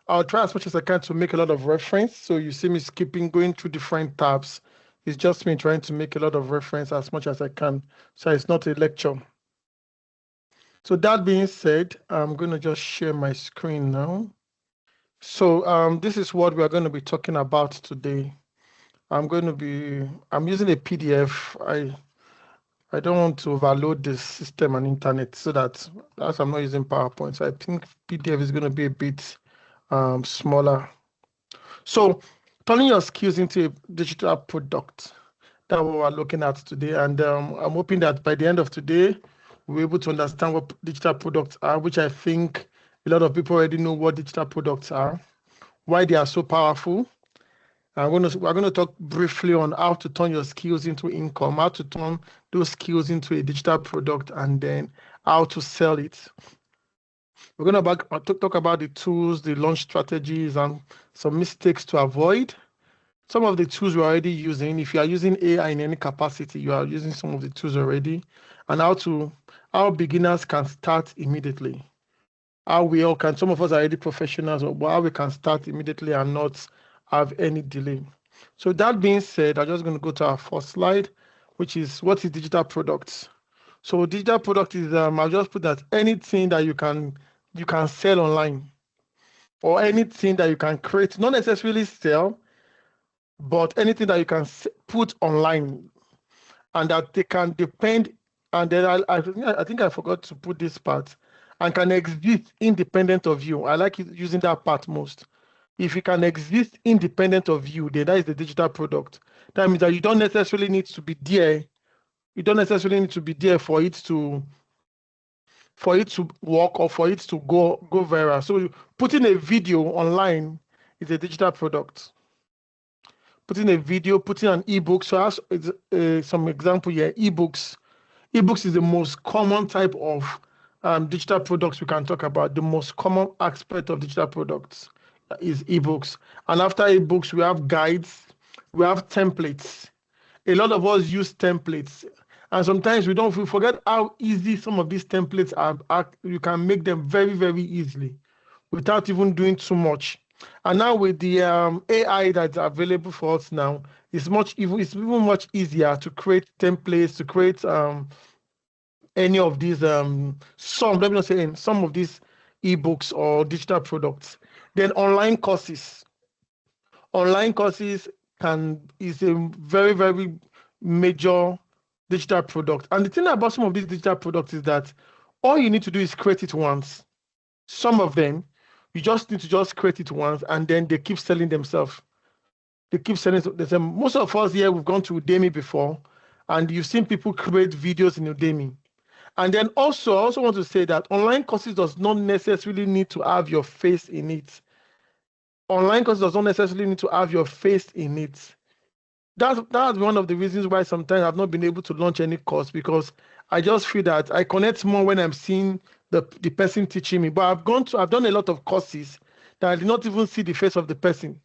I'll try as much as I can to make a lot of reference. So you see me going through different tabs. It's just me trying to make a lot of reference as much as I can. So it's not a lecture. So that being said, I'm going to just share my screen now. So this is what we are going to be talking about today. I'm using a PDF. I don't want to overload the system and internet so that as I'm not using PowerPoint. So I think PDF is going to be a bit smaller. So turning your skills into a digital product. That's what we're looking at today. And I'm hoping that by the end of today, we're able to understand what digital products are, which I think a lot of people already know what digital products are, why they are so powerful. We're going to talk briefly on how to turn your skills into income, how to turn those skills into a digital product, and then how to sell it. We're going to talk about the tools, the launch strategies, and some mistakes to avoid. Some of the tools we're already using. If you are using AI in any capacity, you are using some of the tools already, and how beginners can start immediately. Some of us are already professionals, but how we can start immediately and not have any delay. So that being said, I'm just going to go to our first slide, which is what is digital products. So digital product is I'll just put that anything that you can sell online, or anything that you can create, not necessarily sell, but anything that you can put online, and that they can depend. And then I think I forgot to put this part, and can exist independent of you. I like using that part most. If it can exist independent of you, then that is the digital product. That means that you don't necessarily need to be there. You don't necessarily need to be there for it to work or for it to go viral. So putting a video online is a digital product. Putting a video, putting an ebook. So as some example here, ebooks. Ebooks is the most common type of digital products we can talk about. The most common aspect of digital products is ebooks. And after ebooks, we have guides, we have templates. A lot of us use templates. And sometimes we forget how easy some of these templates are. You can make them very, very easily without even doing too much. And now with the AI that's available for us now, it's even much easier to create templates, to create any of these let me not say some of these ebooks or digital products. Then online courses. Online courses is a very, very major digital product. And the thing about some of these digital products is that all you need to do is create it once. Some of them, you just need to create it once, and then they keep selling themselves. They keep selling. Most of us here, we've gone to Udemy before, and you've seen people create videos in Udemy. And then I also want to say that online courses does not necessarily need to have your face in it. Online courses does not necessarily need to have your face in it. That's one of the reasons why sometimes I've not been able to launch any course, because I just feel that I connect more when I'm seeing the person teaching me. But I've done a lot of courses that I did not even see the face of the person.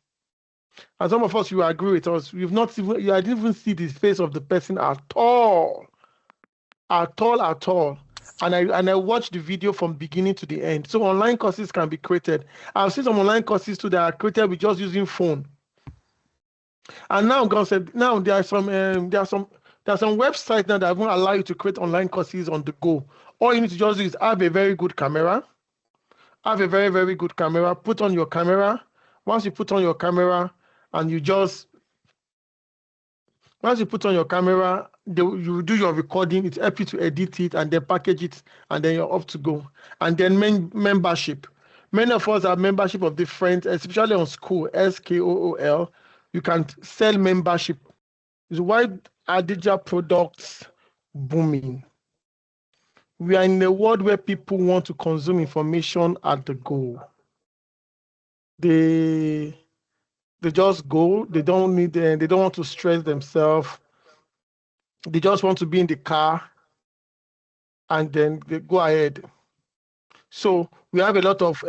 And some of us, you agree with us, I didn't even see the face of the person at all. At all. And I watched the video from beginning to the end. So online courses can be created. I've seen some online courses too that are created with just using phone. And now God said, now there are some websites now that won't allow you to create online courses on the go. All you need to just do is have a very good camera. Have a very, very good camera. Put on your camera. Once you put on your camera, and you do your recording, it helps you to edit it and then package it, and then you're up to go. And then membership. Many of us have membership of different, especially on school, SKOOL. You can sell membership. So why are digital products booming? We are in a world where people want to consume information at the go. They just go. They don't want to stress themselves. They just want to be in the car, and then they go ahead. So we have a lot of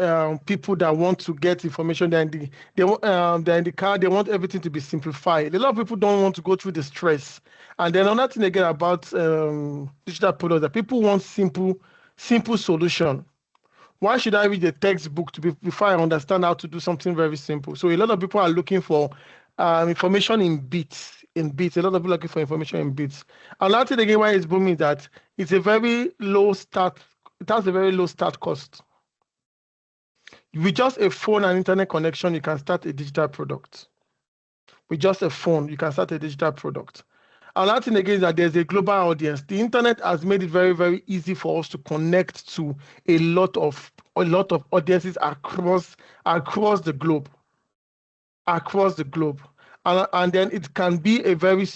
people that want to get information. They're in the car. They want everything to be simplified. A lot of people don't want to go through the stress. And then another thing again about digital products, that people want simple solution. Why should I read a textbook before I understand how to do something very simple? So a lot of people are looking for information in bits. In bits, a lot of people are looking for information in bits. Another thing again why it's booming is that it's a very low start. It has a very low start cost. With just a phone and internet connection, you can start a digital product. With just a phone, you can start a digital product. Another thing again is that there's a global audience. The internet has made it very, very easy for us to connect to a lot of audiences across the globe. Across the globe. And then it can be a very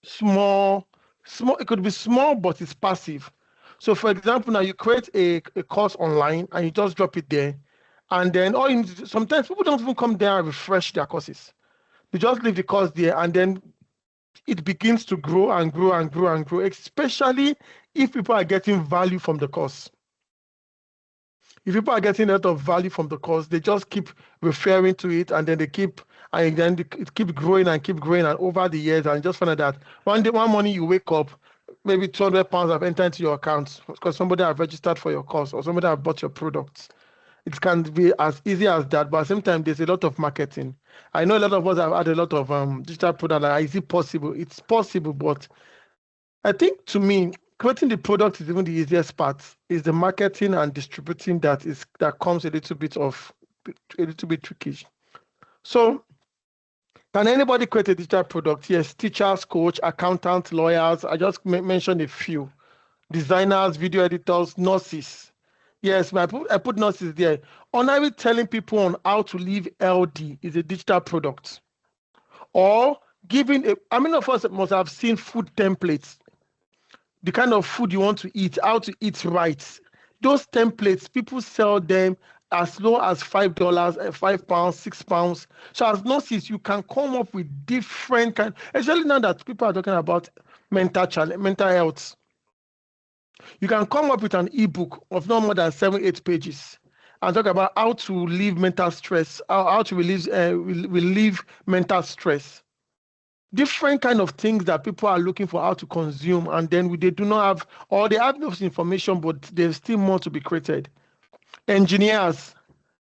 small, it could be small, but it's passive. So for example, now you create a course online and you just drop it there. And then sometimes people don't even come there and refresh their courses. They just leave the course there, and then it begins to grow and grow and grow and grow, especially if people are getting value from the course. If people are getting a lot of value from the course, they just keep referring to it, and then it keep growing and over the years, and just find out that one morning you wake up, maybe £200 have entered into your account because somebody have registered for your course or somebody have bought your products. It can be as easy as that, but at the same time, there's a lot of marketing. I know a lot of us have had a lot of digital product. Like, is it possible? It's possible, but I think to me, creating the product is even the easiest part. Is the marketing and distributing that comes a little bit tricky. So, can anybody create a digital product? Yes, teachers, coach, accountants, lawyers. I just mentioned a few. Designers, video editors, nurses. Yes, I put nurses there. Only telling people on how to live LD is a digital product. Or giving how many of us must have seen food templates? The kind of food you want to eat, how to eat right. Those templates, people sell them as low as $5, £5, £6. So as nurses, you can come up with different kind, especially now that people are talking about mental health. You can come up with an ebook of no more than 7-8 pages and talk about how to relieve mental stress, how to relieve mental stress. Different kind of things that people are looking for how to consume, and then they do not have, or they have enough information, but there's still more to be created. Engineers,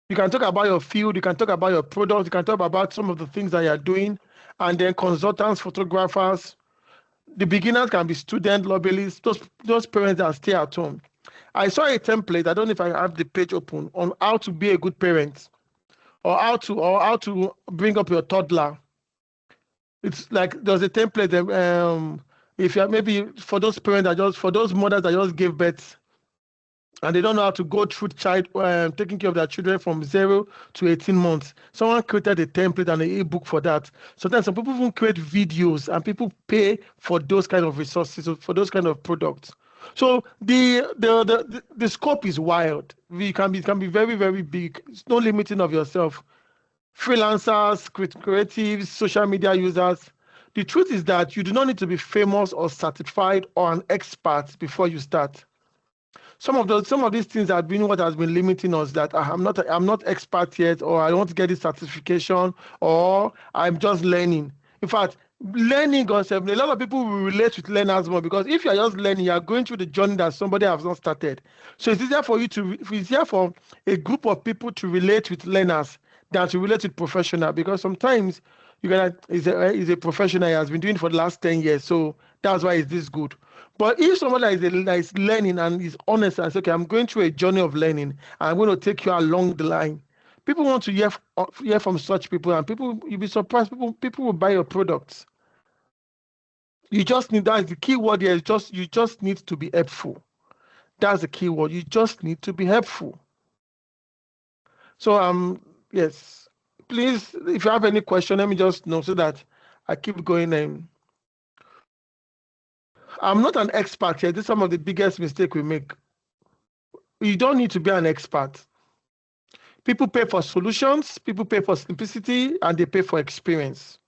you can talk about your field, you can talk about your product, you can talk about some of the things that you're doing, and then consultants, photographers. The beginners can be student lobbyists, those parents that stay at home. I saw a template, I don't know if I have the page open, on how to be a good parent or how to bring up your toddler. It's like there's a template that, if you're maybe for those parents for those mothers that just gave birth and they don't know how to go through taking care of their children from 0 to 18 months. Someone created a template and an ebook for that. Sometimes some people even create videos and people pay for those kind of resources, for those kind of products. So the scope is wild. It can be very, very big. It's no limiting of yourself. Freelancers, creatives, social media users. The truth is that you do not need to be famous or certified or an expert before you start. Some of these things have been what has been limiting us, that I'm not expert yet, or I want to get this certification, or I'm just learning. In fact, learning concept, a lot of people will relate with learners more, because if you're just learning, you're going through the journey that somebody has not started. So it's easier for a group of people to relate with learners than to relate with professional, because sometimes is a professional, he has been doing it for the last 10 years, so that's why it's this good. But if somebody that is learning and is honest and says, okay, I'm going through a journey of learning, and I'm going to take you along the line, people want to hear from such people, and you'll be surprised, people will buy your products. You just need, that's the key word here, you just need to be helpful. That's the key word. You just need to be helpful. So yes, please, if you have any question, let me just know so that I keep going. I'm not an expert here. This is some of the biggest mistakes we make. You don't need to be an expert. People pay for solutions, people pay for simplicity, and they pay for experience.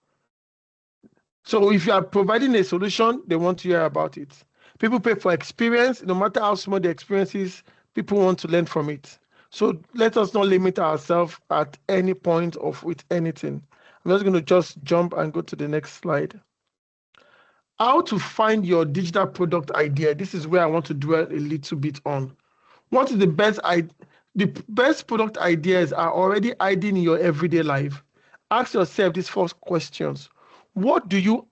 So if you are providing a solution, they want to hear about it. People pay for experience. No matter how small the experience is, people want to learn from it. So let us not limit ourselves at any point with anything. I'm just going to jump and go to the next slide. How to find your digital product idea. This is where I want to dwell a little bit on. What is the best the best product ideas are already hiding in your everyday life. Ask yourself these 4 questions. What do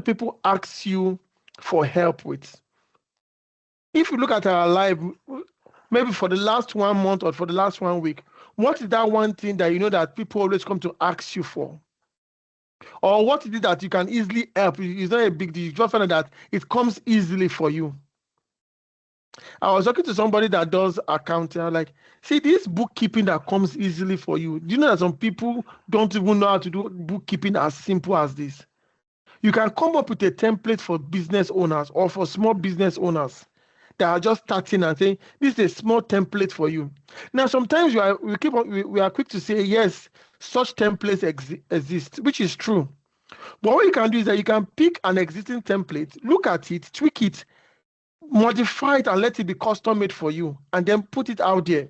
people ask you for help with? If you look at our life, maybe for the last 1 month or for the last 1 week, what is that one thing that you know that people always come to ask you for? Or what is it that you can easily help? It's not a big deal. You just find out that it comes easily for you. I was talking to somebody that does accounting. I'm like, see, this bookkeeping that comes easily for you. Do you know that some people don't even know how to do bookkeeping as simple as this? You can come up with a template for business owners or for small business owners that are just starting and saying, this is a small template for you. Now, sometimes we are quick to say, yes, such templates exist, which is true. But what you can do is that you can pick an existing template, look at it, tweak it, modify it, and let it be custom made for you, and then put it out there.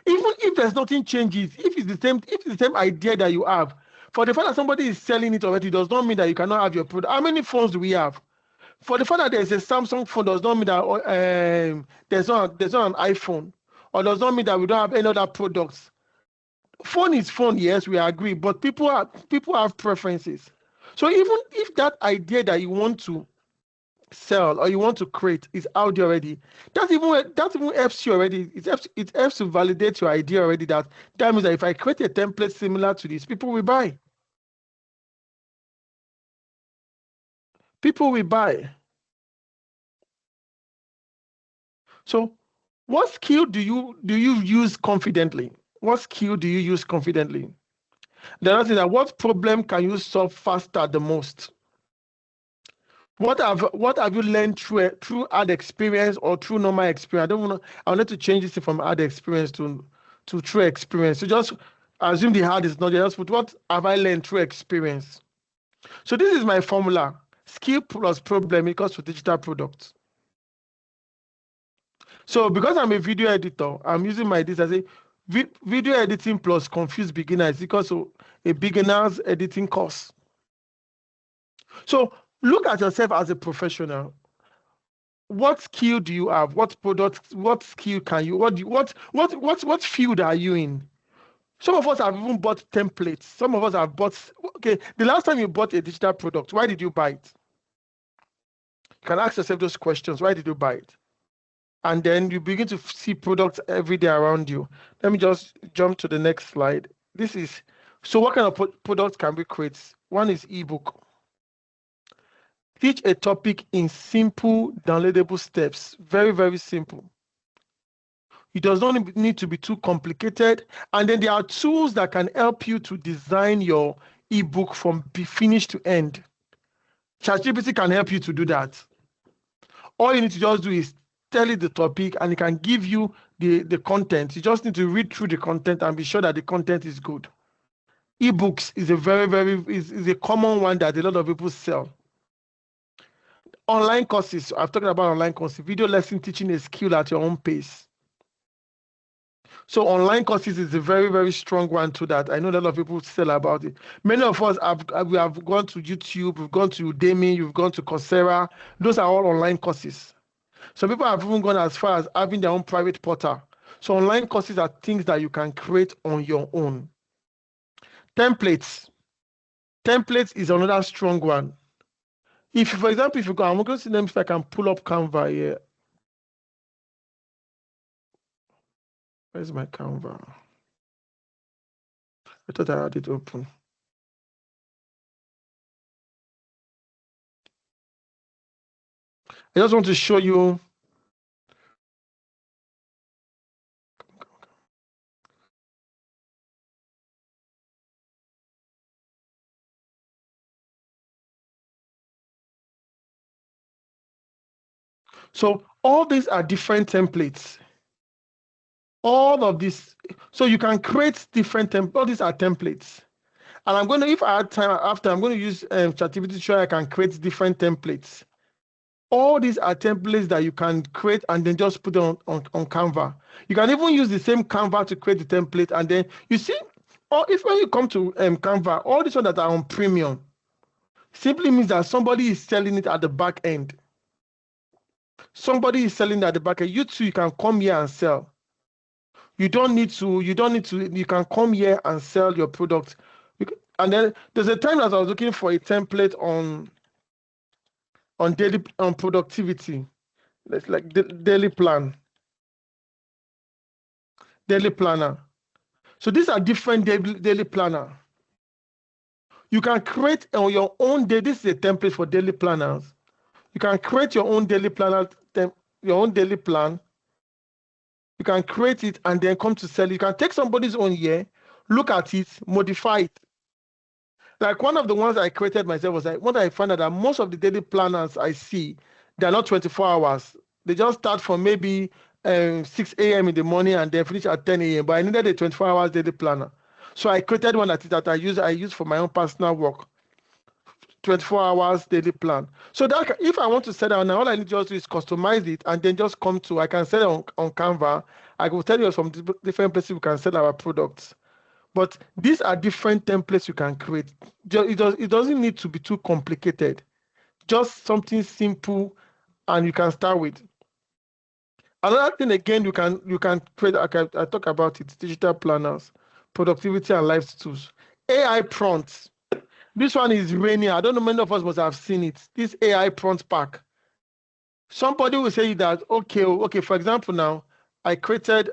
Even if there's nothing changes, if it's the same idea that you have, for the fact that somebody is selling it already does not mean that you cannot have your product. How many phones do we have? For the fact that there's a Samsung phone does not mean that there's not an iPhone, or does not mean that we don't have any other products. Phone is phone, yes, we agree, but people have preferences. So even if that idea that you want to sell or you want to create is out there already, that even helps you already. It helps to validate your idea already. That means that if I create a template similar to this, people will buy. People will buy. So, what skill do you use confidently? What skill do you use confidently? The other thing that what problem can you solve faster the most? What have you learned through hard experience or through normal experience? I wanted to change this from hard experience to true experience. So just assume the hard is not there. Just put what have I learned through experience. So this is my formula: skill plus problem equals to digital products. So because I'm a video editor, I'm using this as a video editing plus confused beginner is equals to a beginner's editing course. So look at yourself as a professional. What skill do you have? What product? What skill can you? What field are you in? Some of us have even bought templates. Some of us have bought. Okay, the last time you bought a digital product, why did you buy it? You can ask yourself those questions. Why did you buy it? And then you begin to see products every day around you. Let me just jump to the next slide. So what kind of products can we create? One is ebook. Teach a topic in simple, downloadable steps. Very, very simple. It does not need to be too complicated. And then there are tools that can help you to design your ebook from finish to end. ChatGPT can help you to do that. All you need to just do is tell it the topic and it can give you the content. You just need to read through the content and be sure that the content is good. Ebooks is a is a common one that a lot of people sell. Online courses. I've talked about online courses. Video lesson teaching a skill at your own pace. So online courses is a very, very strong one to that. I know a lot of people sell about it. Many of us have gone to YouTube, we've gone to Udemy, you've gone to Coursera. Those are all online courses. Some people have even gone as far as having their own private portal. So online courses are things that you can create on your own. Templates. Templates is another strong one. If, for example, if you go, I'm going to see them if I can pull up Canva here. Where's my Canva? I thought I had it open. I just want to show you. So all these are different templates. All of this, so you can create different templates. All these are templates. And I'm going to, if I had time after, I'm going to use ChatGPT to show I can create different templates. All these are templates that you can create and then just put on Canva. You can even use the same Canva to create the template. And then you see, or if when you come to Canva, all these ones that are on premium simply means that somebody is selling it at the back end. Somebody is selling at the back end. You too, you can come here and sell. You don't need to, you can come here and sell your product. And then there's a time that I was looking for a template on daily on productivity. It's like daily planner. So these are different daily planner. You can create on your own day. This is a template for daily planners. You can create your own daily planner, your own daily plan. You can create it and then come to sell it. You can take somebody's own here, look at it, modify it. Like one of the ones I created myself was like, what I found out that most of the daily planners I see, they're not 24 hours. They just start from maybe 6 a.m. in the morning and then finish at 10 a.m. But I needed a 24 hours daily planner. So I created one that I use for my own personal work. 24 hours daily plan. So that if I want to set down now, all I need to just do is customize it and then just come to, I can set it on Canva. I will tell you some different places we can sell our products. But these are different templates you can create. It doesn't need to be too complicated. Just something simple and you can start with. Another thing again, you can create, I talk about it, digital planners, productivity and life tools. AI prompts. This one is raining. I don't know, many of us must have seen it. This AI prompt pack. Somebody will say that, okay, for example, now I created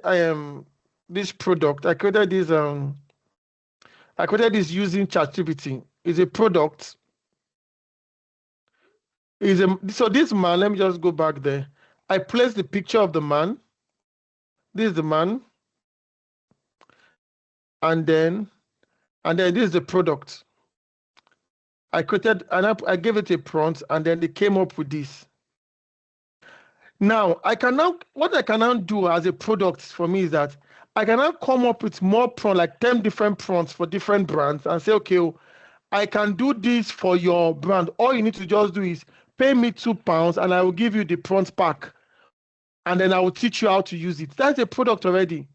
this product. I created this using ChatGPT. It's a product. So this man, let me just go back there. I placed the picture of the man. This is the man. And then this is the product. I created and I gave it a prompt and then they came up with this. Now, what I can now do as a product for me is that I can now come up with more prompts, like 10 different prompts for different brands and say, okay, I can do this for your brand. All you need to just do is pay me £2 and I will give you the prompt pack. And then I will teach you how to use it. That's a product already.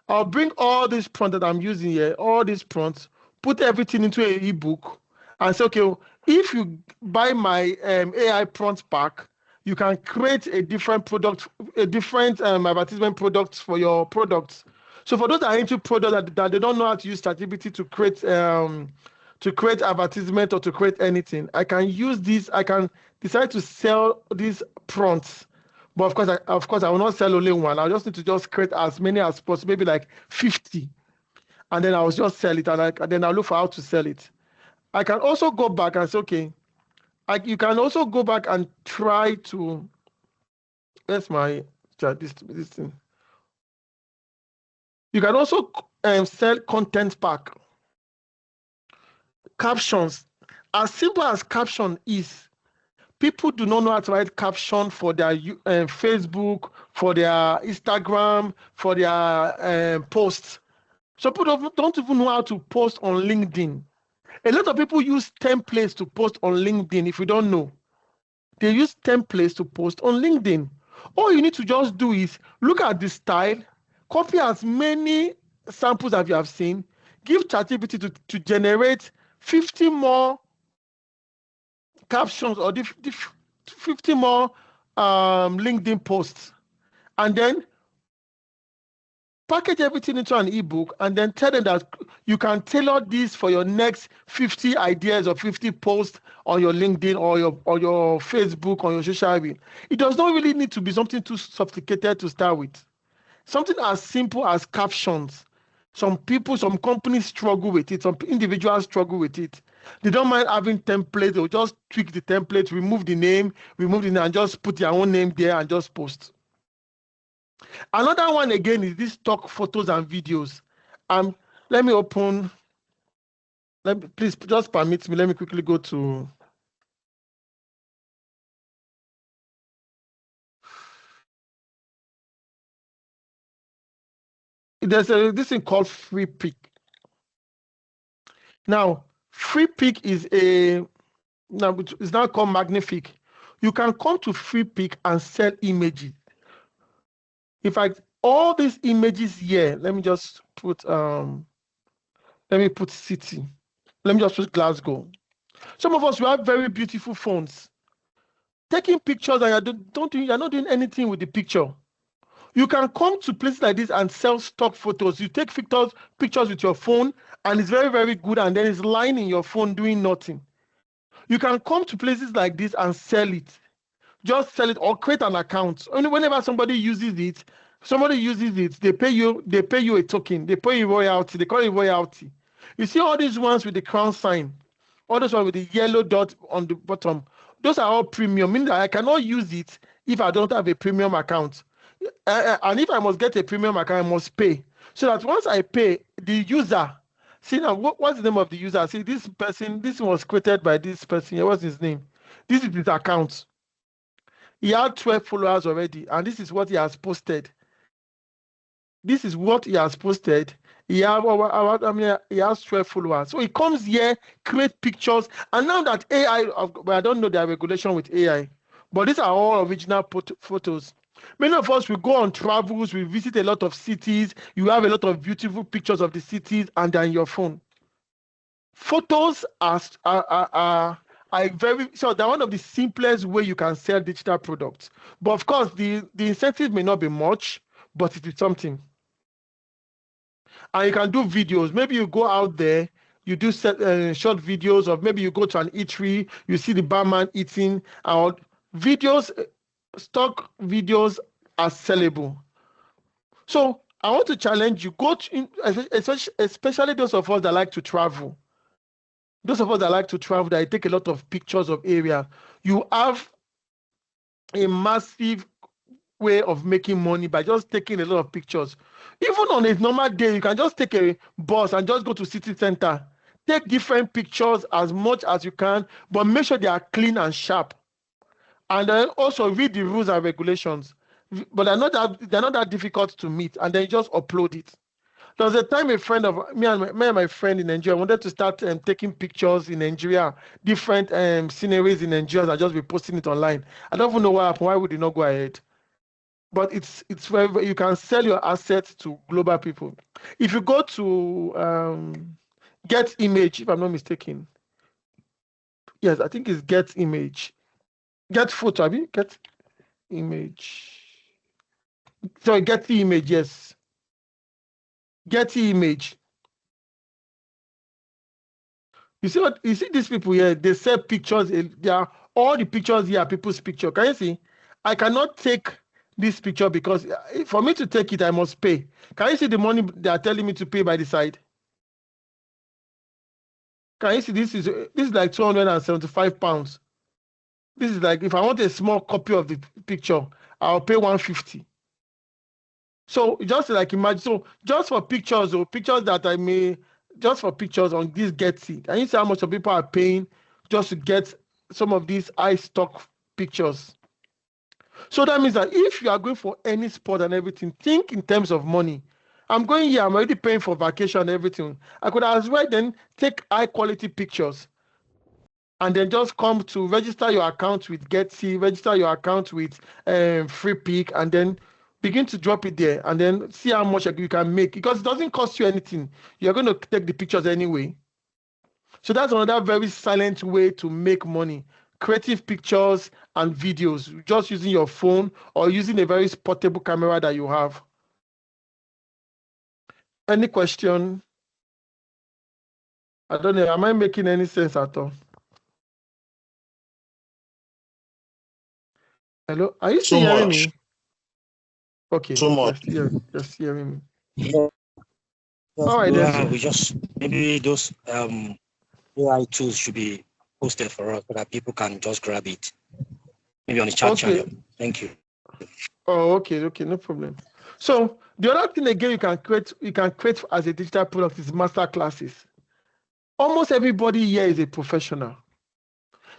I'll bring all these prompts that I'm using here, all these prompts, put everything into an ebook and say, okay, if you buy my AI prompt pack, you can create a different product, a different advertisement products for your products. So for those that are into products that they don't know how to use ChatGPT to create advertisement or to create anything, I can use this. I can decide to sell these prompts. But of course, I will not sell only one. I just need to just create as many as possible, maybe like 50. And then I will just sell it, and then I'll look for how to sell it. I can also go back and say, okay, you can also go back and try to, that's my chat, this thing. You can also sell content pack. Captions. As simple as caption is, people do not know how to write caption for their Facebook, for their Instagram, for their posts. So people don't even know how to post on LinkedIn. A lot of people use templates to post on LinkedIn. If you don't know, they use templates to post on LinkedIn. All you need to just do is look at the style, copy as many samples as you have seen, give ChatGPT to generate 50 more captions or 50 more LinkedIn posts, and then package everything into an ebook and then tell them that you can tailor this for your next 50 ideas or 50 posts on your LinkedIn or your Facebook or your social media. It does not really need to be something too sophisticated to start with. Something as simple as captions. Some companies struggle with it. Some individuals struggle with it. They don't mind having templates. They'll just tweak the template, remove the name, and just put their own name there and just post. Another one again is this stock photos and videos. Let me open. Please just permit me. Let me quickly go to. There's this thing called free pick. Now, free pick is it's now called Magnific. You can come to free pick and sell images. In fact, all these images here, let me just put city. Let me just put Glasgow. Some of us, we have very beautiful phones. taking pictures and you're not doing anything with the picture. You can come to places like this and sell stock photos. You take pictures with your phone, and it's very, very good, and then it's lying in your phone doing nothing. You can come to places like this and sell it. Just sell it or create an account. Only whenever somebody uses it, they pay you a token, they pay you royalty, they call it royalty. You see all these ones with the crown sign, all those ones with the yellow dot on the bottom, those are all premium, meaning that I cannot use it if I don't have a premium account. And if I must get a premium account, I must pay. So that once I pay, the user, see now, what's the name of the user? See, this was created by this person. What's his name? This is his account. He had 12 followers already, and this is what he has posted. This is what he has posted. He has 12 followers. So he comes here, create pictures, and now that AI, I don't know their regulation with AI, but these are all original photos. Many of us, we go on travels, we visit a lot of cities, you have a lot of beautiful pictures of the cities, and they're in your phone. Photos are they're one of the simplest way you can sell digital products. But of course, the incentive may not be much, but it is something. And you can do videos. Maybe you go out there, you do short videos of, maybe you go to an eatery, you see the barman eating, or videos. Stock videos are sellable. So I want to challenge you, especially those of us that like to travel. Those of us that like to travel, that take a lot of pictures of area. You have a massive way of making money by just taking a lot of pictures. Even on a normal day, you can just take a bus and just go to city center. Take different pictures as much as you can, but make sure they are clean and sharp. And then also read the rules and regulations. But they're not that difficult to meet, and then just upload it. There was a time a friend of me and my friend in Nigeria wanted to start taking pictures in Nigeria, different sceneries in Nigeria, and just be posting it online. I don't even know what happened. Why would it not go ahead? But it's where you can sell your assets to global people. If you go to Get Image, if I'm not mistaken, yes, I think it's Get Image. Get Photo, I mean, Get Image. Sorry, Get the Image, yes. Get the Image. You see these people here, they sell pictures. They are all the pictures here are people's picture. Can you see? I cannot take this picture because for me to take it, I must pay. Can you see the money they are telling me to pay by the side? Can you see this is like 275 pounds? This is like, if I want a small copy of the picture, I'll pay 150. So just like imagine, so just for pictures or pictures that I may, just for pictures on this Getty, can you see how much of people are paying just to get some of these high stock pictures? So that means that if you are going for any sport and everything, think in terms of money. I'm going here, I'm already paying for vacation and everything. I could as well then take high quality pictures and then just come to register your account with Getty, register your account with Free Pick, and then begin to drop it there and then see how much you can make, because it doesn't cost you anything. You're going to take the pictures anyway. So that's another very silent way to make money. Creative pictures and videos, just using your phone or using a very portable camera that you have. Any question? I don't know. Am I making any sense at all? Hello? Are you still hearing me? Okay. So much. Just hearing me. Yeah. All right. Yeah, we just, maybe those AI tools should be posted for us so that people can just grab it. Maybe on the chat channel. Thank you. Oh, okay, no problem. So the other thing again you can create as a digital product is master classes. Almost everybody here is a professional.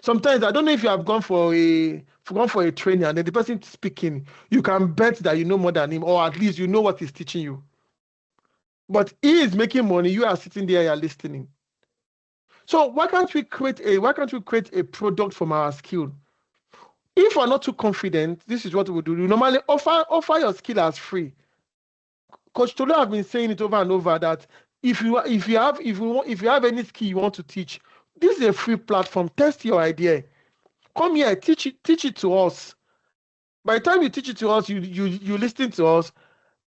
Sometimes I don't know if you have gone for a training and then the person speaking, you can bet that you know more than him, or at least you know what he's teaching you. But he is making money, you are sitting there, you are listening. So why can't we create a product from our skill? If we're not too confident, this is what we do. You normally offer your skill as free. Coach Tolu have been saying it over and over that if you have any skill you want to teach, this is a free platform. Test your idea. come here, teach it to us. By the time you teach it to us, you listen to us.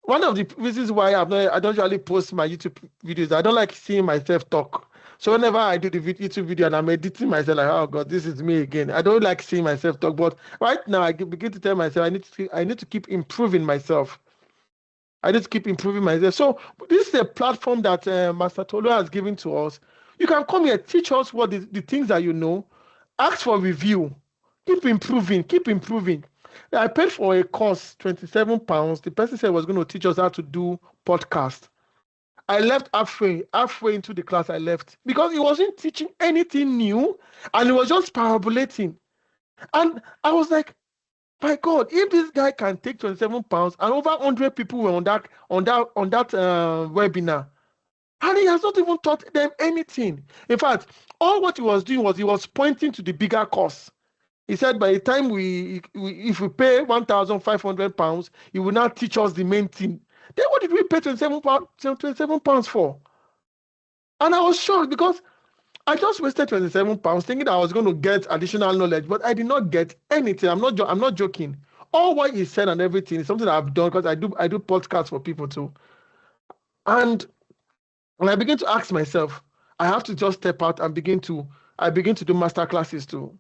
One of the reasons why I don't usually post my YouTube videos, I don't like seeing myself talk. So whenever I do the YouTube video and I'm editing myself, like, oh God, this is me again. I don't like seeing myself talk. But right now, I begin to tell myself I need to keep improving myself. I need to keep improving myself. So this is a platform that Master Tolu has given to us. You can come here, teach us what the things that you know, ask for review, keep improving, keep improving. I paid for a course, £27. The person said was going to teach us how to do podcast. I left halfway into the class. I left because he wasn't teaching anything new, and he was just parabolating. And I was like, my God, if this guy can take £27 and over 100 people were on that webinar, and he has not even taught them anything. In fact, all what he was doing was he was pointing to the bigger course. He said by the time if we pay £1,500, he will now teach us the main thing. Then what did we pay £27 for? And I was shocked because I just wasted £27 thinking that I was going to get additional knowledge, but I did not get anything. I'm not joking. All what he said and everything is something I've done because I do podcasts for people too. And when I begin to ask myself, I have to just step out and begin to do master classes too.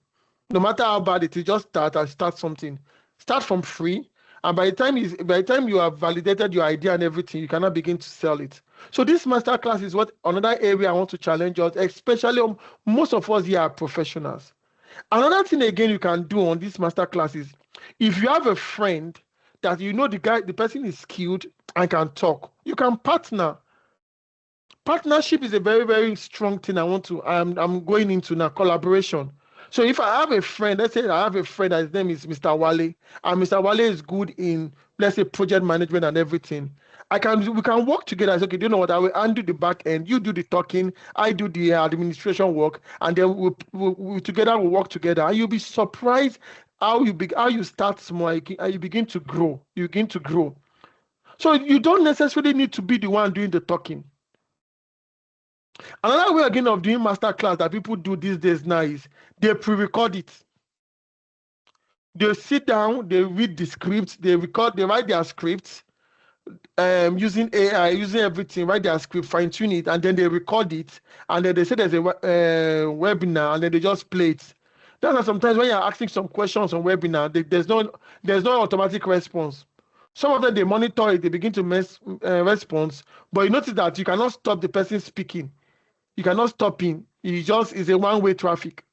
No matter how bad it is, just start something. Start from free, and by the time you have validated your idea and everything, you cannot begin to sell it. So this master class is what another area I want to challenge us, especially most of us here are professionals. Another thing again you can do on this master class is if you have a friend that you know the person is skilled and can talk, you can partner. Partnership is a very, very strong thing I'm going into now, collaboration. So if I have a friend, let's say I have a friend, his name is Mr. Wale, and Mr. Wale is good in, let's say, project management and everything. We can work together. I say, okay, do you know what? I will undo the back end. You do the talking. I do the administration work, and then we together will work together. And you'll be surprised how you start small and you begin to grow. You begin to grow. So you don't necessarily need to be the one doing the talking. Another way again of doing master class that people do these days now is they pre-record it. They sit down, they read the scripts, they write their scripts using AI, using everything, write their script, fine-tune it, and then they record it, and then they say there's a webinar, and then they just play it. That's why sometimes when you're asking some questions on webinar, there's no automatic response. Some of them, they monitor it, they begin to response, but you notice that you cannot stop the person speaking. You cannot stop him. It's a one-way traffic.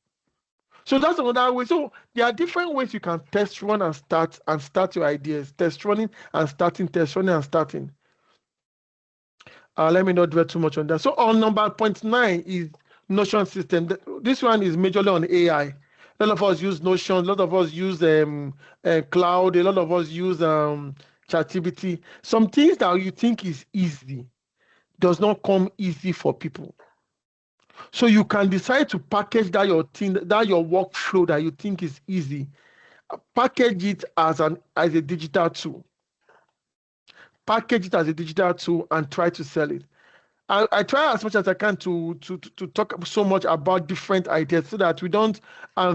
So that's another way. So there are different ways you can test run and start your ideas. Test running and starting, test running and starting. Let me not dwell too much on that. So on number 0.9 is Notion system. This one is majorly on AI. A lot of us use Notion. A lot of us use cloud. A lot of us use ChatGPT. Some things that you think is easy does not come easy for people. So you can decide to package that your workflow that you think is easy, package it as a digital tool. Package it as a digital tool and try to sell it. I try as much as I can to talk so much about different ideas so that we don't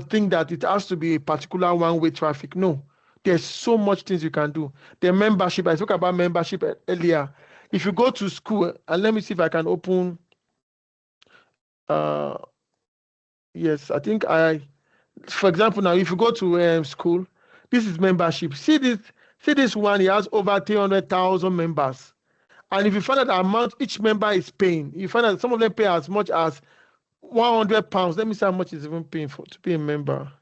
think that it has to be a particular one-way traffic. No, there's so much things you can do. The membership, I spoke about membership earlier. If you go to school, and let me see if I can open. Yes, I think for example, now if you go to school, this is membership. See this one, he has over 300,000 members. And if you find out the amount each member is paying, you find out some of them pay as much as £100. Let me see how much is even paying to be a member.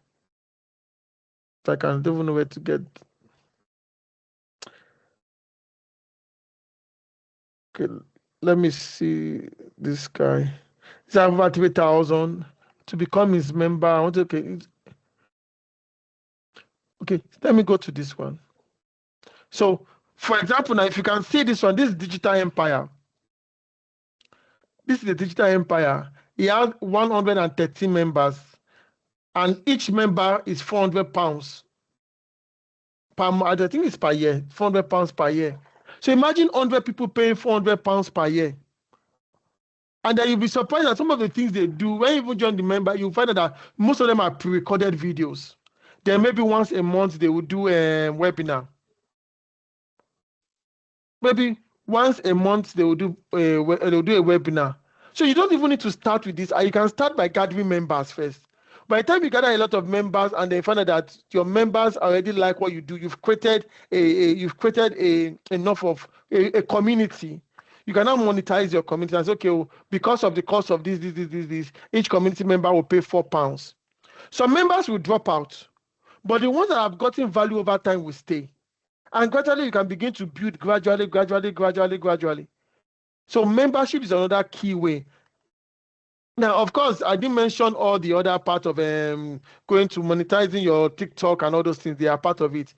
If I don't even know where to get. Okay, let me see this guy. He's over 3,000 to become his member. I want to, okay, let me go to this one. So, for example, now if you can see this one, this is Digital Empire. This is the Digital Empire. He has 113 members, and each member is £400 per month. I think it's per year, £400 per year. So imagine 100 people paying £400 per year. And then you'll be surprised at some of the things they do. When you even join the member, you'll find out that most of them are pre-recorded videos. Then maybe once a month they will do a webinar. Maybe once a month they will do a webinar. So you don't even need to start with this. You can start by gathering members first. By the time you gather a lot of members and then find out that your members already like what you do, you've created enough of a community. You can now monetize your community and say, okay, well, because of the cost of this, each community member will pay £4. Some members will drop out, but the ones that have gotten value over time will stay. And gradually, you can begin to build gradually. So membership is another key way. Now, of course, I didn't mention all the other part of going to monetizing your TikTok and all those things. They are part of it.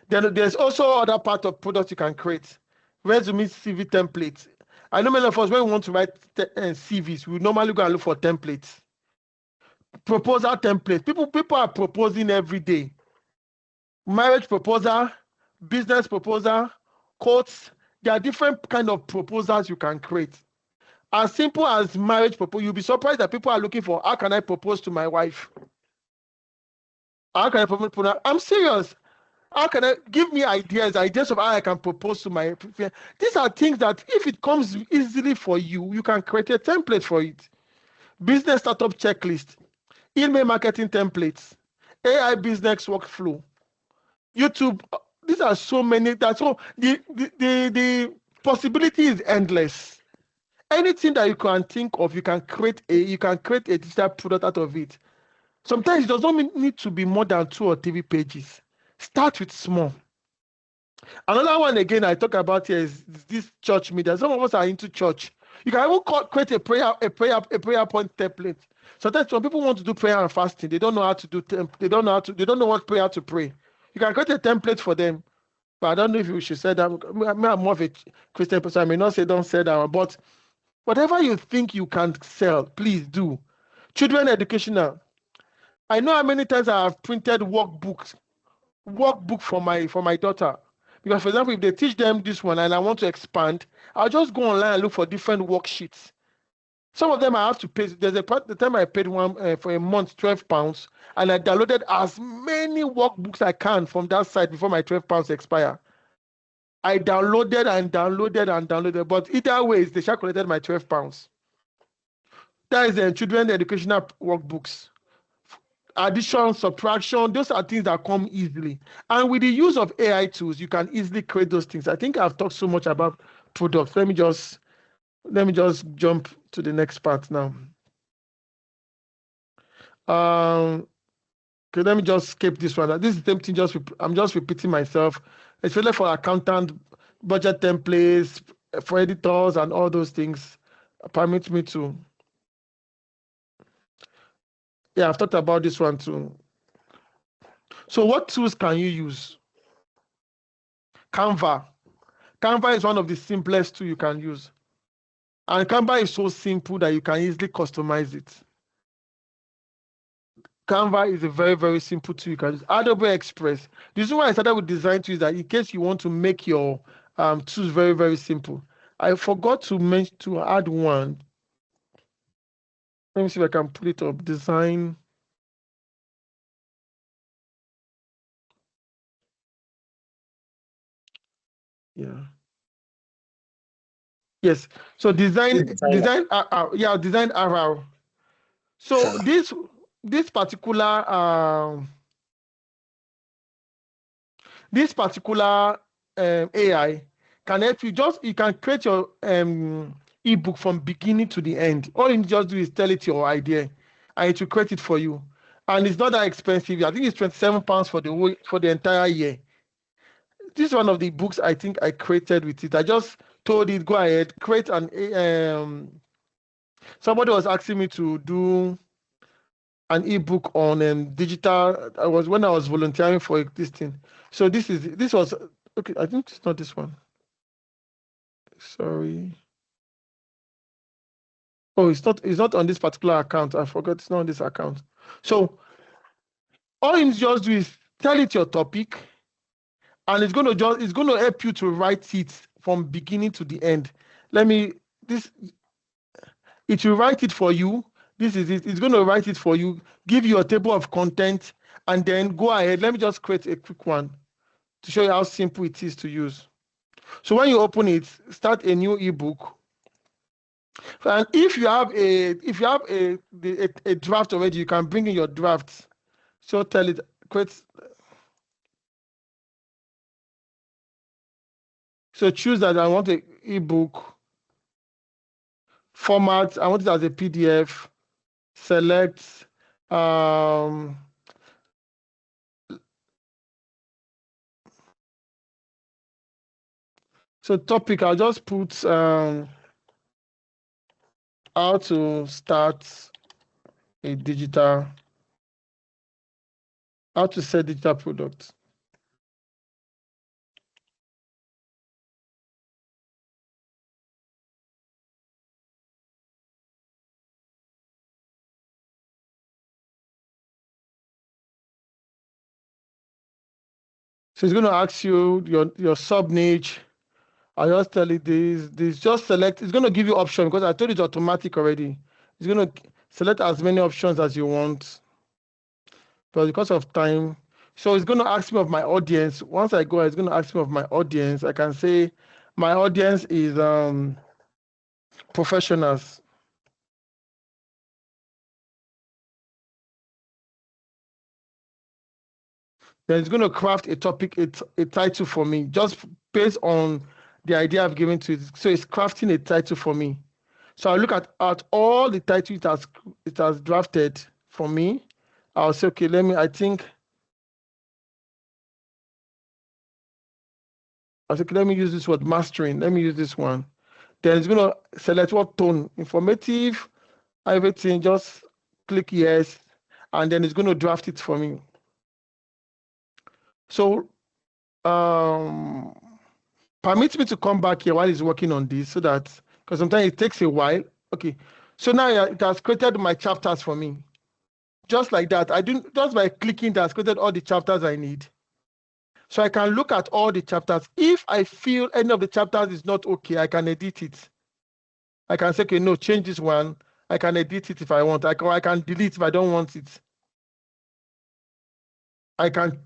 Then there's also other part of products you can create. Resume, CV templates. I know many of us, when we want to write CVs, we normally go and look for templates. Proposal templates. People are proposing every day. Marriage proposal, business proposal, quotes. There are different kind of proposals you can create. As simple as marriage proposal, you'll be surprised that people are looking for, how can I propose to my wife? How can I propose? I'm serious. How can I give me ideas of how I can propose to my? These are things that if it comes easily for you, you can create a template for it. Business startup checklist, email marketing templates, AI business workflow, YouTube. These are so many. That's so the possibility is endless. Anything that you can think of, you can create a digital product out of it. Sometimes it does not need to be more than 2 or 3 pages. Start with small. Another one again I talk about here is this church media. Some of us are into church. You can even create a prayer point template. Sometimes some people want to do prayer and fasting. They don't know how to do. They don't know what prayer to pray. You can create a template for them. But I don't know if you should say that. I'm more of a Christian person. I may not say don't say that one, but whatever you think you can sell, please do. Children educational. I know how many times I have printed workbook for my daughter. Because, for example, if they teach them this one and I want to expand, I'll just go online and look for different worksheets. Some of them I have to pay. There's the time I paid one for a month, £12, and I downloaded as many workbooks I can from that site before my £12 expire. I downloaded, but either way, they shall collected my £12. That is the children educational workbooks. Addition, subtraction, those are things that come easily. And with the use of AI tools, you can easily create those things. I think I've talked so much about products. Let me just jump to the next part now. Okay, let me just skip this one. This is the same thing, I'm just repeating myself, especially for accountant, budget templates, for editors and all those things. Permit me to. Yeah, I've talked about this one too. So what tools can you use? Canva. Canva is one of the simplest tools you can use. And Canva is so simple that you can easily customize it. Canva is a very, very simple tool you can use. Adobe Express. This is why I started with design tools, that in case you want to make your tools very, very simple. I forgot to add one. Let me see if I can pull it up. Design. Yeah. Yes. So design RR. So this particular AI can help you. You can create your ebook from beginning to the end. All you just do is tell it your idea, and it will create it for you. And it's not that expensive. I think it's £27 for the entire year. This is one of the books I think I created with it. I just told it, go ahead, create an somebody was asking me to do an ebook on digital. When I was volunteering for this thing. So this was okay. I think it's not this one. Sorry. Oh, it's not on this particular account. I forgot it's not on this account. So all you just do is tell it your topic, and it's going to help you to write it from beginning to the end. It will write it for you. This is it. It's going to write it for you, give you a table of content, and then go ahead. Let me just create a quick one to show you how simple it is to use. So when you open it, start a new ebook. And if you have a draft already, you can bring in your drafts. So tell it, create. So choose that I want an ebook format. I want it as a PDF. Select. So topic, I'll just put how to start a digital, how to sell digital products. So it's going to ask you your sub niche. I just tell it this, just select. It's going to give you option because I told it automatic already. It's going to select as many options as you want. But because of time, so it's going to ask me of my audience. Once I go, it's going to ask me of my audience. I can say my audience is professionals. Then it's going to craft a topic, a title for me, just based on the idea I've given to it. So it's crafting a title for me. So I look at all the titles it has drafted for me. I'll say, okay, let me use this word, mastering. Let me use this one. Then it's going to select what tone, informative, everything, just click yes, and then it's going to draft it for me. So permit me to come back here while it's working on this so that, because sometimes it takes a while. Okay, so now it has created my chapters for me. Just like that, just by clicking that, has created all the chapters I need. So I can look at all the chapters. If I feel any of the chapters is not okay, I can edit it. I can say, okay, no, change this one. I can edit it if I want. I can delete if I don't want it. I can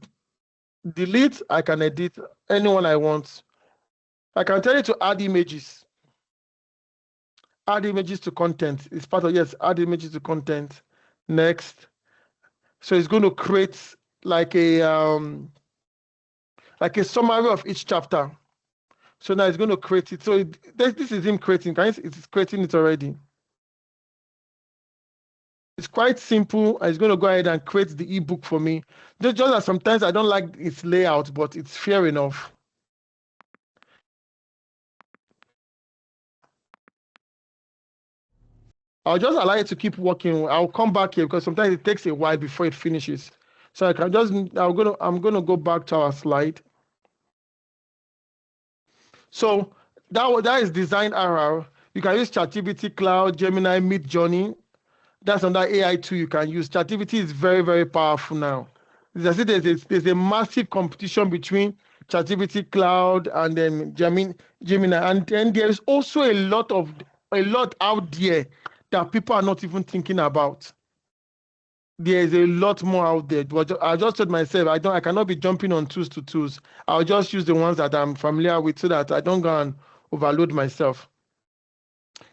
delete, I can edit anyone I want. I can tell you to add images. Add images to content. It's part of, yes, add images to content. Next. So it's going to create like a summary of each chapter. So now it's going to create it. So this is him creating. It's creating it already. It's quite simple. It's going to go ahead and create the ebook for me. Just that sometimes I don't like its layout, but it's fair enough. I'll just allow it to keep working. I'll come back here because sometimes it takes a while before it finishes. So I'm gonna go back to our slide. So that is Design RR. You can use ChatGPT, Cloud, Gemini, Midjourney. That's another AI tool you can use. ChatGPT is very, very powerful now. There's a massive competition between ChatGPT, Cloud, and then Gemini. And then there's also a lot out there that people are not even thinking about. There's a lot more out there. But I just told myself I cannot be jumping on tools to tools. I'll just use the ones that I'm familiar with so that I don't go and overload myself.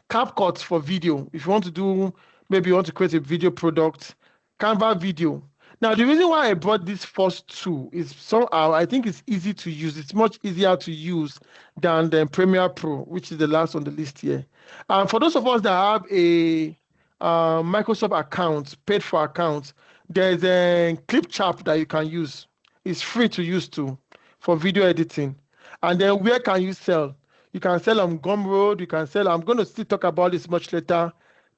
CapCut for video. If you want to do, maybe you want to create a video product, Canva video. Now, the reason why I brought this first tool is somehow I think it's easy to use. It's much easier to use than the Premiere Pro, which is the last on the list here. And for those of us that have a Microsoft account, paid for account, there's a Clipchamp that you can use. It's free to use too for video editing. And then where can you sell? You can sell on Gumroad. You can sell. I'm going to still talk about this much later.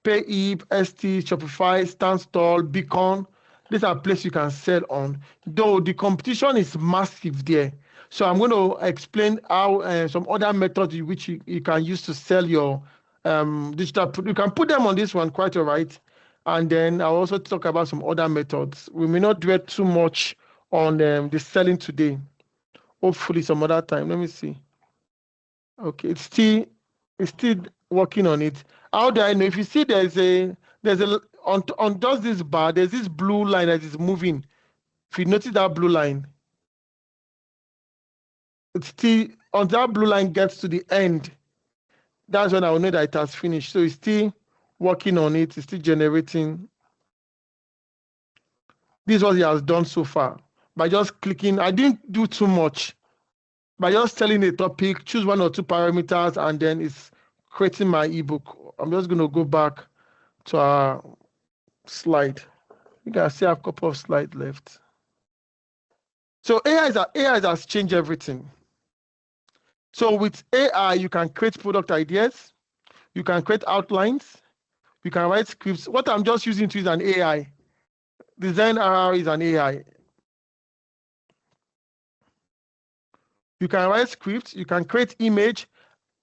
Payip, ST, Shopify, Standstall, Beacon. These are places you can sell on. Though the competition is massive there. So I'm going to explain how some other methods which you can use to sell your digital. You can put them on this one, quite all right. And then I'll also talk about some other methods. We may not dwell too much on the selling today. Hopefully some other time. Let me see. Okay, it's still working on it. How do I know? If you see there's a on just this bar, there's this blue line that is moving. If you notice that blue line, it's still on that blue line gets to the end. That's when I will know that it has finished. So it's still working on it, it's still generating. This is what he has done so far. By just clicking, I didn't do too much. By just telling a topic, choose 1 or 2 parameters, and then it's creating my ebook. I'm just going to go back to our slide. You can see I have a couple of slides left. So AI has changed everything. So with AI, you can create product ideas, you can create outlines, you can write scripts. What I'm just using to is an AI. Design RR is an AI. You can write scripts, you can create image.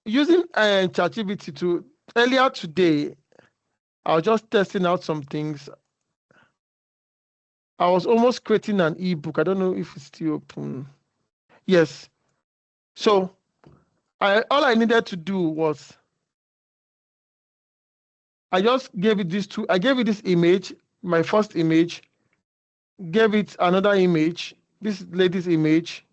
Using ChatGPT to earlier today, I was just testing out some things. I was almost creating an ebook. I don't know if it's still open. Yes. So all I needed to do was I just gave it this I gave it this image, my first image, gave it another image, this lady's image,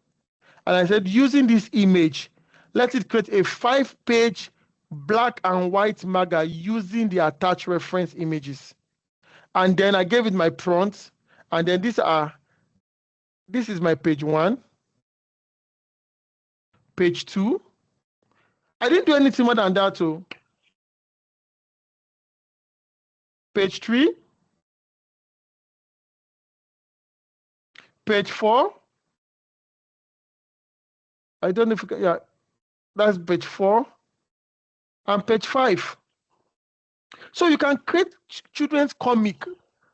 and I said, using this image, let it create a 5-page black and white maga using the attached reference images. And then I gave it my prompts, and then this is my page 1, page 2. I didn't do anything more than that too. Page 3, page 4. I don't know if that's page 4 and page 5. So you can create children's comic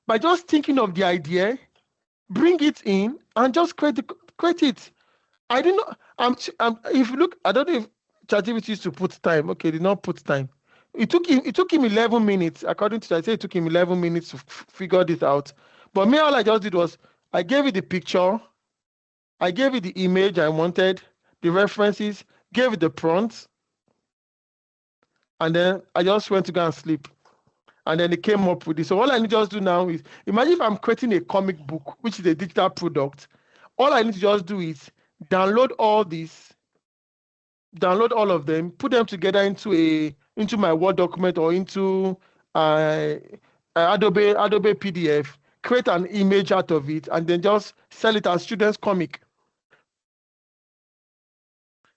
by just thinking of the idea, bring it in, and just create it. I didn't know. If you look, I don't know if ChatGPT used to put time. Okay, did not put time. It took him 11 minutes. According to that, I say it took him 11 minutes to figure this out. But me, all I just did was I gave it the picture, I gave it the image I wanted, the references, gave it the prompts, and then I just went to go and sleep. And then it came up with this. So all I need to just do now is, imagine if I'm creating a comic book, which is a digital product. All I need to just do is download all this, download all of them, put them together into my Word document or into Adobe PDF, create an image out of it, and then just sell it as students' comic.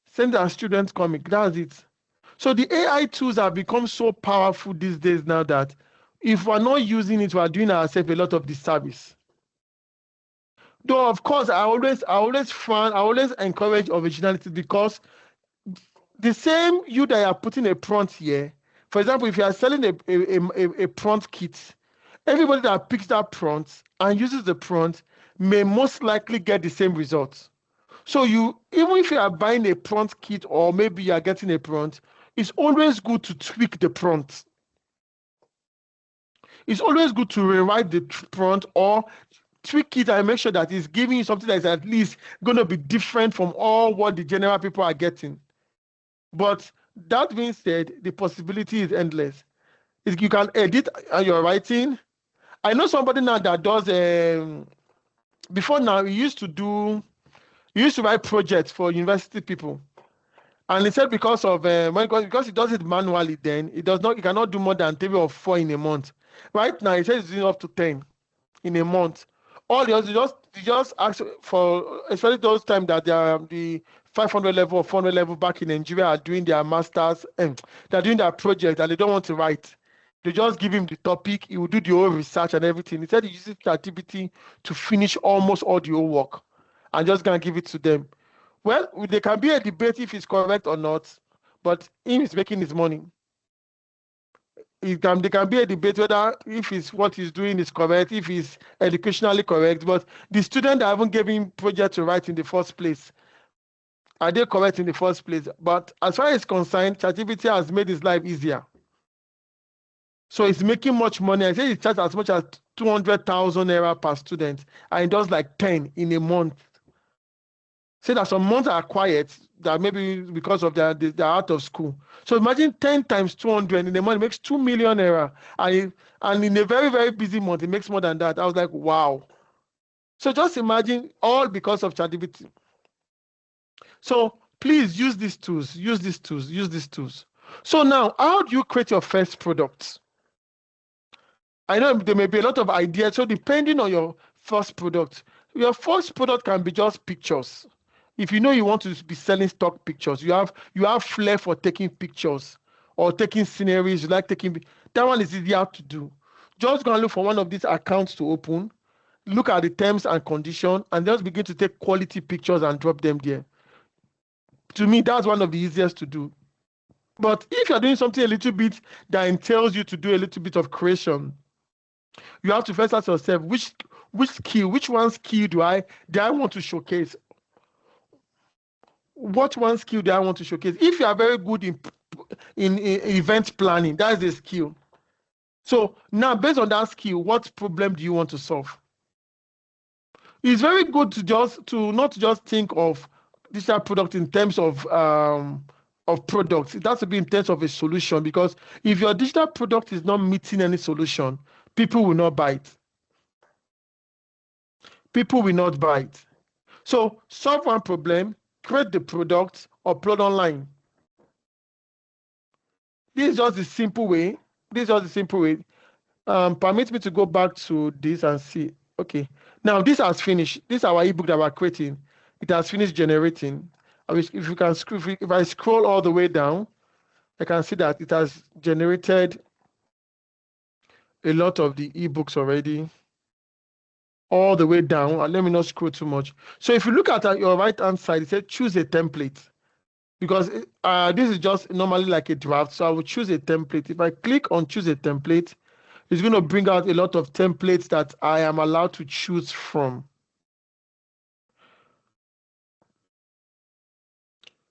Send it as students' comic. That's it. So the AI tools have become so powerful these days now that if we're not using it, we're doing ourselves a lot of disservice. Though, of course, I always encourage originality, because the same you that are putting a prompt here, for example, if you are selling a prompt kit, everybody that picks that prompt and uses the prompt may most likely get the same results. So even if you are buying a prompt kit or maybe you are getting a prompt, it's always good to tweak the prompt. It's always good to rewrite the prompt or tweak it and make sure that it's giving you something that is at least going to be different from all what the general people are getting. But that being said, the possibility is endless. You can edit your writing. I know somebody now that does, before now, he used to write projects for university people. And he said because he does it manually, then he cannot do more than 3 or 4 in a month. Right now, he says he's doing up to 10 in a month. All the others, they just ask for, especially those times that they are the 500 level or 400 level back in Nigeria are doing their masters, and they're doing their project and they don't want to write. They just give him the topic, he will do the whole research and everything. He said he uses ChatGPT to finish almost all the whole work and just gonna give it to them. Well, there can be a debate if it's correct or not, but him is making his money. There can be a debate whether if what he's doing is correct, if it's educationally correct, but the student that haven't given him project to write in the first place, are they correct in the first place? But as far as concerned, ChatGPT has made his life easier. So it's making much money. I say he charges as much as 200,000 naira per student, and he does like 10 in a month. Say that some months are quiet, that maybe because of they're out of school. So imagine 10 times 200 in the month, it makes 2 million naira. And in a very, very busy month, it makes more than that. I was like, wow. So just imagine, all because of ChatGPT. So please use these tools, use these tools, use these tools. So now, how do you create your first product? I know there may be a lot of ideas. So depending on your first product can be just pictures. If you know you want to be selling stock pictures, you have flair for taking pictures or taking sceneries, you like taking, that one is easier to do. Just go and look for one of these accounts to open, look at the terms and conditions, and just begin to take quality pictures and drop them there. To me, that's one of the easiest to do. But if you're doing something a little bit that entails you to do a little bit of creation, you have to first ask yourself, which one skill do I want to showcase? What one skill do I want to showcase? If you are very good in event planning, that is the skill. So now, based on that skill, what problem do you want to solve? It's very good to not just think of digital product in terms of products. It has to be in terms of a solution, because if your digital product is not meeting any solution, people will not buy it. People will not buy it. So solve one problem, create the product, upload online. This is just the simple way. Permit me to go back to this and see. Okay. Now this has finished. This is our ebook that we're creating. It has finished generating. If I scroll all the way down, I can see that it has generated a lot of the ebooks already, all the way down. And let me not scroll too much. So if you look at your right-hand side, it says choose a template, because this is just normally like a draft. So I will choose a template. If I click on choose a template, it's going to bring out a lot of templates that I am allowed to choose from.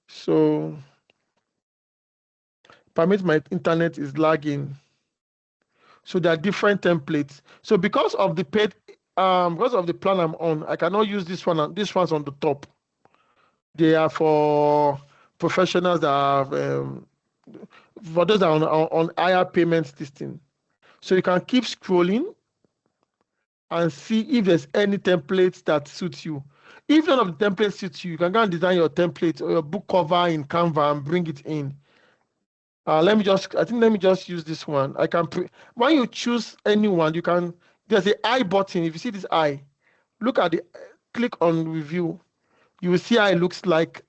So permit, my internet is lagging. So there are different templates. So because of the paid, because of the plan I'm on, I cannot use this one. This one's on the top. They are for professionals that have, for those that are on higher payments system. So you can keep scrolling and see if there's any templates that suits you. If none of the templates suits you, you can go and design your template or your book cover in Canva and bring it in. Let me just use this one. When you choose anyone, there's an I button. If you see this I, look at the, click on review. You will see how it looks like.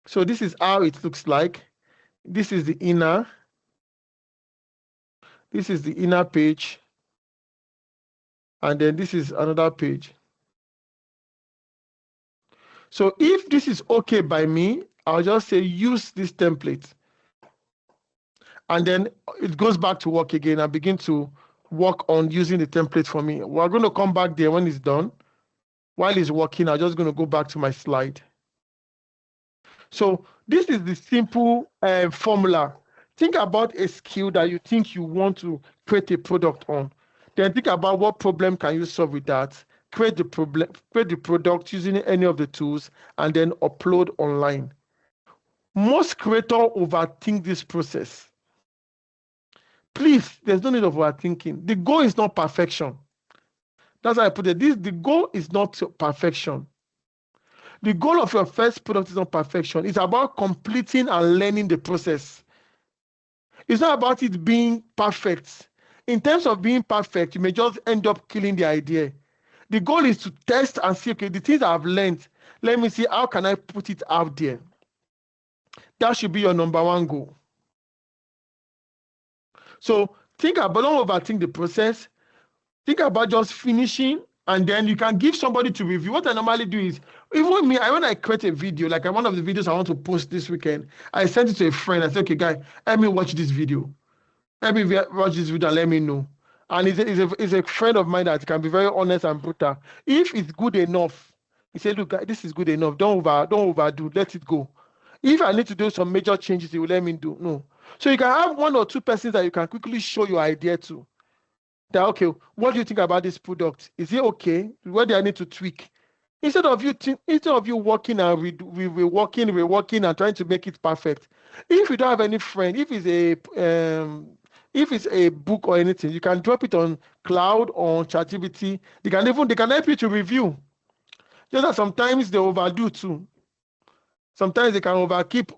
So this is how it looks like. This is the inner. This is the inner page. And then this is another page. So if this is okay by me, I'll just say use this template. And then it goes back to work again and begin to work on using the template for me. We're going to come back there when it's done. While it's working, I'm just going to go back to my slide. So this is the simple formula. Think about a skill that you think you want to create a product on. Then think about what problem can you solve with that. Create the product using any of the tools, and then upload online. Most creators overthink this process. Please, there's no need of overthinking. The goal is not perfection. That's how I put it. The goal is not perfection. The goal of your first product is not perfection. It's about completing and learning the process. It's not about it being perfect. In terms of being perfect, you may just end up killing the idea. The goal is to test and see, okay, the things I've learned, let me see how can I put it out there. That should be your number one goal. So think about, don't overthink the process. Think about just finishing, and then you can give somebody to review. What I normally do is, even me, when I create a video, like one of the videos I want to post this weekend, I send it to a friend. I say, okay, guy, let me watch this video. Let me watch this video and let me know. And it's a friend of mine that can be very honest and brutal. If it's good enough, he said, look, guy, this is good enough. Don't overdo. Let it go. If I need to do some major changes, he will let me do. No. So you can have one or two persons that you can quickly show your idea to. that, okay, what do you think about this product? Is it okay? What do I need to tweak? Instead of you working and reworking and trying to make it perfect. If you don't have any friend, if it's a book or anything, you can drop it on cloud or on ChatGPT. They can help you to review. Just that sometimes they overdo too. Sometimes they can keep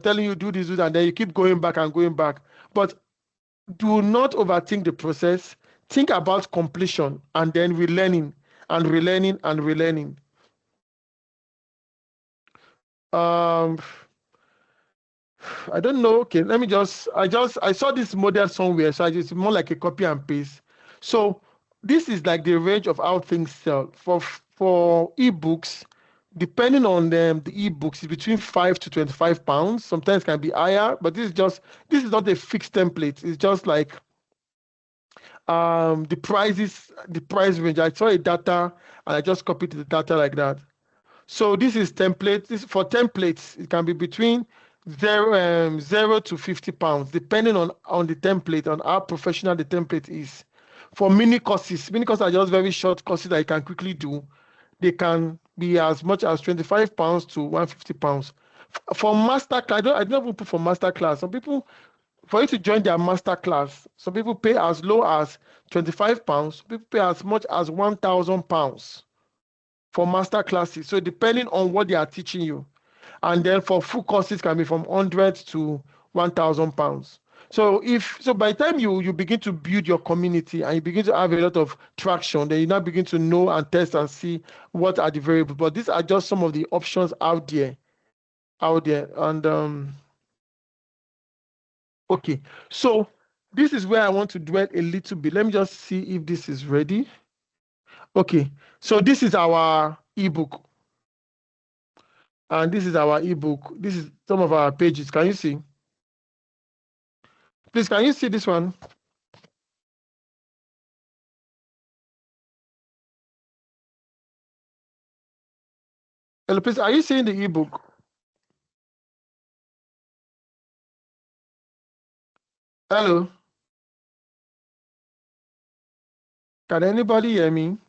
telling you do this, do that, and then you keep going back and going back. But do not overthink the process. Think about completion and then relearning and relearning and relearning. I don't know. Okay, let me I saw this model somewhere, so it's more like a copy and paste. So this is like the range of how things sell for ebooks. Depending on the ebooks, is between £5 to £25. Sometimes can be higher, but this is not a fixed template. It's just like the price range. I saw a data and I just copied the data like that. So this is templates. For templates, it can be between zero to £50, depending on the template, on how professional the template is. For mini courses are just very short courses that you can quickly do. They can be as much as £25 to £150. For masterclass, I don't even put for masterclass. Some people, for you to join their masterclass, some people pay as low as £25. Some people pay as much as £1,000 for master classes. So depending on what they are teaching you. And then for full courses can be from £100 to £1,000. So by the time you begin to build your community and you begin to have a lot of traction, then you now begin to know and test and see what are the variables. But these are just some of the options out there. And okay, so this is where I want to dwell a little bit. Let me just see if this is ready. Okay, so this is our ebook. And this is our ebook. This is some of our pages. Can you see? Please, can you see this one? Hello, please, are you seeing the ebook? Hello? Can anybody hear me?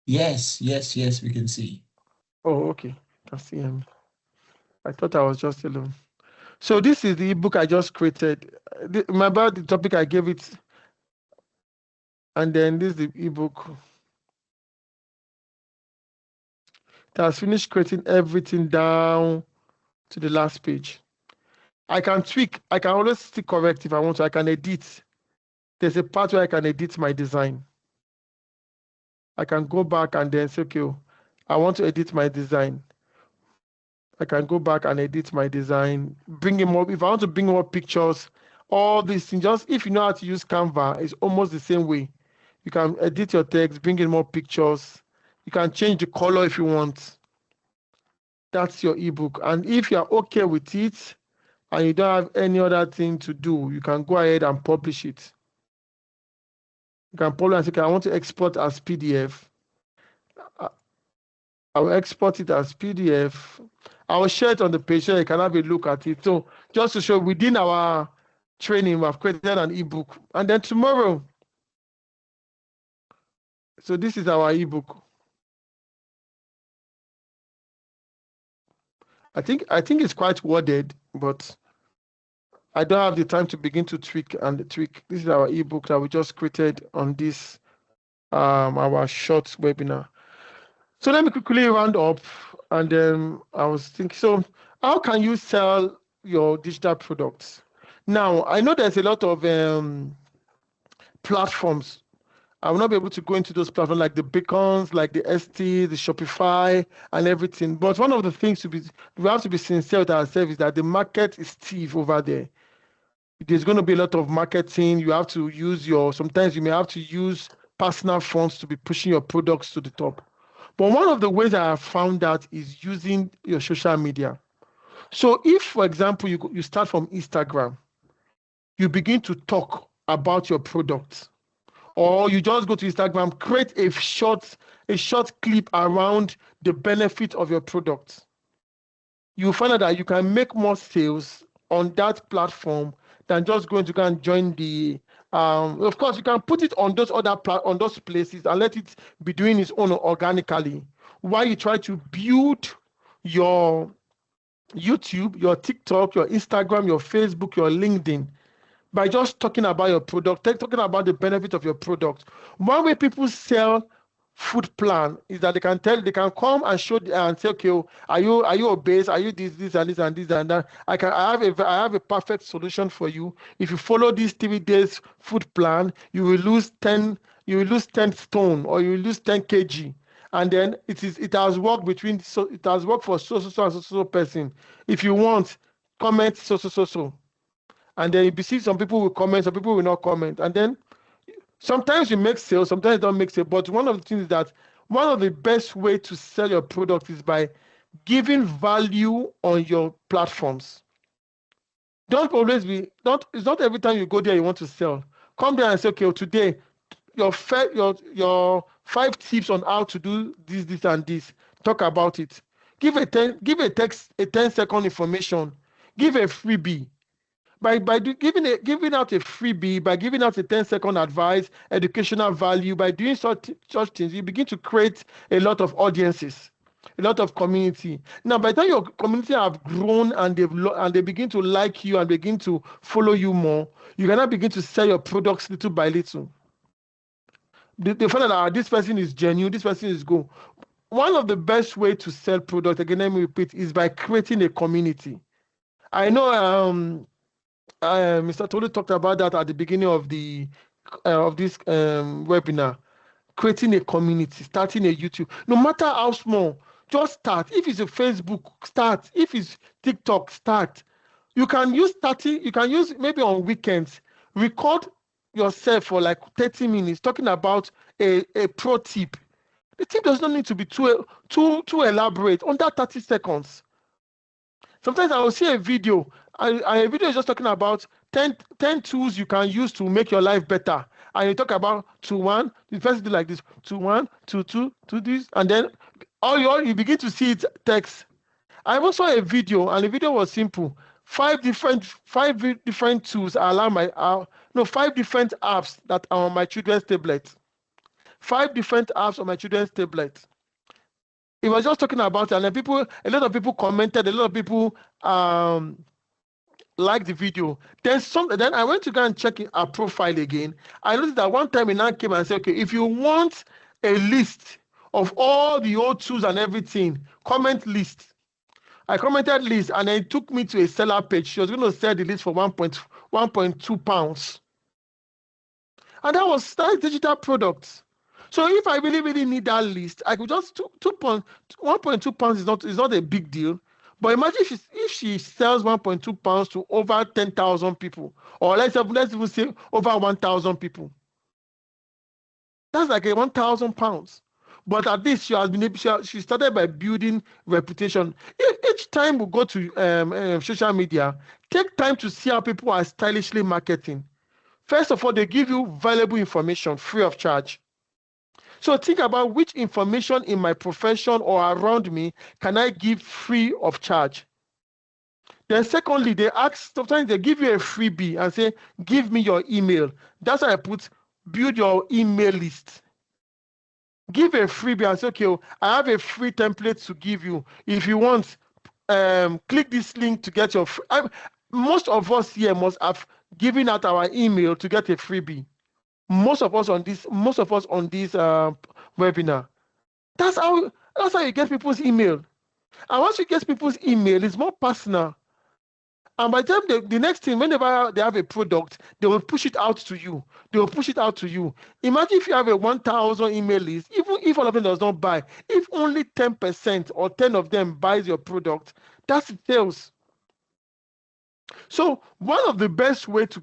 Yes, we can see. Oh, okay. Can see him. I thought I was just alone. So this is the ebook I just created. Remember the topic I gave it? And then this is the ebook. It has finished creating everything down to the last page. I can tweak. I can always still correct if I want to. I can edit. There's a part where I can edit my design. I can go back and then say, okay, I want to edit my design. I can go back and edit my design, bring in more. If I want to bring more pictures, all these things, just if you know how to use Canva, it's almost the same way. You can edit your text, bring in more pictures. You can change the color if you want. That's your ebook. And if you're okay with it and you don't have any other thing to do, you can go ahead and publish it. You can publish and say, okay, I want to export as PDF. I will export it as PDF. I will share it on the page so you can have a look at it. So just to show within our training, we have created an ebook. And then tomorrow, so this is our ebook. I think it's quite worded, but I don't have the time to begin to tweak. This is our ebook that we just created on this our short webinar. So let me quickly round up, and then I was thinking, so how can you sell your digital products? Now, I know there's a lot of platforms. I will not be able to go into those platforms like the Beacons, like the ST, the Shopify, and everything. But one of the things we have to be sincere with ourselves is that the market is stiff over there. There's going to be a lot of marketing. You have to use sometimes you may have to use personal funds to be pushing your products to the top. But one of the ways I have found that is using your social media. So if, for example, you start from Instagram, you begin to talk about your products, or you just go to Instagram, create a short clip around the benefit of your products. You find out that you can make more sales on that platform than just going to go and join the Of course, you can put it on those on those places and let it be doing its own organically, while you try to build your YouTube, your TikTok, your Instagram, your Facebook, your LinkedIn by just talking about your product, talking about the benefit of your product. One way people sell food plan is that they can come and show and say, okay, are you obese? Are you this and this and this and that? I have a perfect solution for you. If you follow this 3 days food plan, you will lose 10 stone, or you will lose 10 kg. And then it has worked it has worked for so person. If you want, comment so. And then you see some people will comment, some people will not comment. And then sometimes you make sales, sometimes you don't make sales. But one of the things is that one of the best way to sell your product is by giving value on your platforms. It's not every time you go there you want to sell. Come there and say, okay, today your 5 tips on how to do this and this. Talk about it. Give a 10-second information. Give a freebie. By giving out a freebie, by giving out a 10-second advice, educational value, by doing such things, you begin to create a lot of audiences, a lot of community. Now, by the time your community have grown and they begin to like you and begin to follow you more, you can now begin to sell your products little by little. They find out that this person is genuine, this person is good. One of the best way to sell product, again, let me repeat, is by creating a community. I know Mr. Tolu talked about that at the beginning of this webinar. Creating a community, starting a YouTube, no matter how small, just start. If it's a Facebook, start. If it's TikTok, start. You can use maybe on weekends, record yourself for like 30 minutes talking about a pro tip. The tip does not need to be too elaborate, under 30 seconds. Sometimes I will see a video. A video is just talking about 10 tools you can use to make your life better. And you talk about 2-1, the first do like this, 2-1, 2-2, 2 this, and then you begin to see it text. I also saw a video, and the video was simple. 5 different tools allow 5 different apps that are on my children's tablet. 5 different apps on my children's tablet. It was just talking about it, and then a lot of people commented, a lot of people liked the video. Then I went to go and check our profile again. I noticed that one time he now came and said, okay, if you want a list of all the old tools and everything, comment list. I commented list, and then it took me to a seller page. She was going to sell the list for 1.2 pounds. And that's digital products. So if I really need that list, I could just 1.2 pounds is not a big deal. But imagine if she sells 1.2 pounds to over 10,000 people, or let's even say over 1,000 people. That's like 1,000 pounds. But at least she started by building reputation. Each time we go to social media, take time to see how people are stylishly marketing. First of all, they give you valuable information free of charge. So think about which information in my profession or around me can I give free of charge. Then secondly, sometimes they give you a freebie and say, give me your email. That's why I put build your email list. Give a freebie and say, okay, I have a free template to give you. If you want, click this link to get your most of us here must have given out our email to get a freebie. Most of us on this webinar. That's how you get people's email. And once you get people's email, it's more personal. And by the time the next thing, whenever they have a product, they will push it out to you. Imagine if you have a 1,000 email list, even if all of them does not buy, if only 10% or 10 of them buys your product, that's sales. So one of the best way to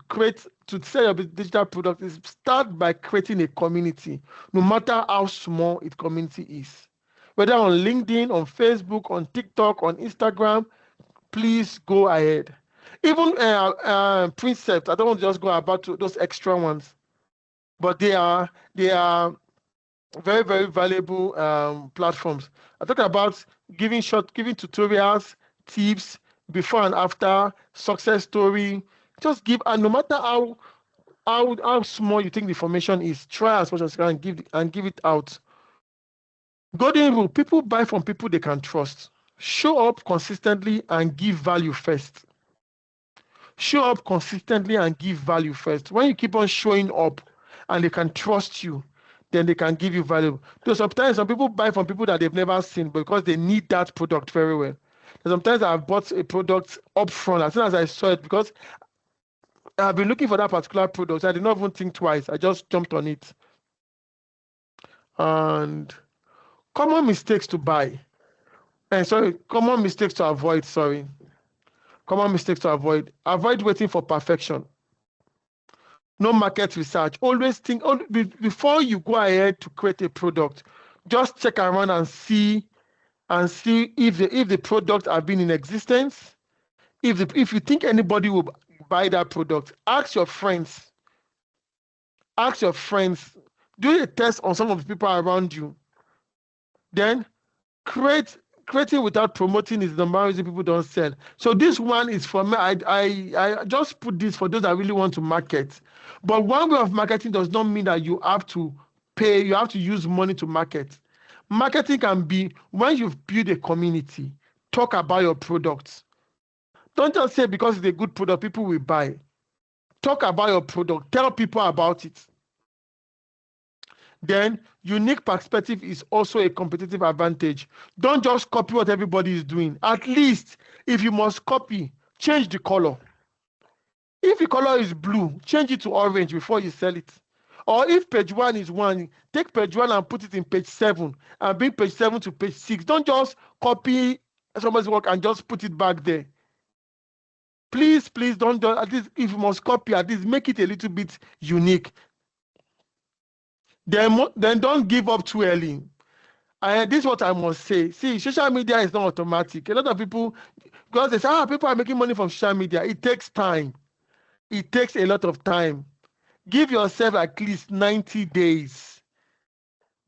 sell your digital product is start by creating a community, no matter how small its community is. Whether on LinkedIn, on Facebook, on TikTok, on Instagram, please go ahead. Even Precept, I don't want to just go about those extra ones, but they are very, very valuable platforms. I talk about giving tutorials, tips, before and after, success story. Just give, and no matter how how small you think the information is. Try as much as you can and give it out. Golden rule: people buy from people they can trust. Show up consistently and give value first. Show up consistently and give value first. When you keep on showing up and they can trust you, then they can give you value. So sometimes some people buy from people that they've never seen because they need that product very well. And sometimes I've bought a product upfront as soon as I saw it because I've been looking for that particular product. So I did not even think twice. I just jumped on it. And common mistakes to buy. Common mistakes to avoid. Common mistakes to avoid. Avoid waiting for perfection. No market research. Always think before you go ahead to create a product. Just check around and see if the product have been in existence. If you think anybody will buy that product, ask your friends. Ask your friends. Do a test on some of the people around you. Then creating without promoting is the number reason people don't sell. So this one is for me. I just put this for those that really want to market. But one way of marketing does not mean that you have to pay, you have to use money to market. Marketing can be when you've built a community, talk about your products. Don't just say because it's a good product, people will buy. Talk about your product, tell people about it. Then unique perspective is also a competitive advantage. Don't just copy what everybody is doing. At least if you must copy, change the color. If the color is blue, change it to orange before you sell it. Or if page 1 is 1, take page 1 and put it in page 7 and bring page 7 to page 6. Don't just copy somebody's work and just put it back there. Please don't do, at least if you must copy, at least make it a little bit unique. Then don't give up too early. And this is what I must say. See, social media is not automatic. A lot of people, because they say, people are making money from social media. It takes time. It takes a lot of time. Give yourself at least 90 days.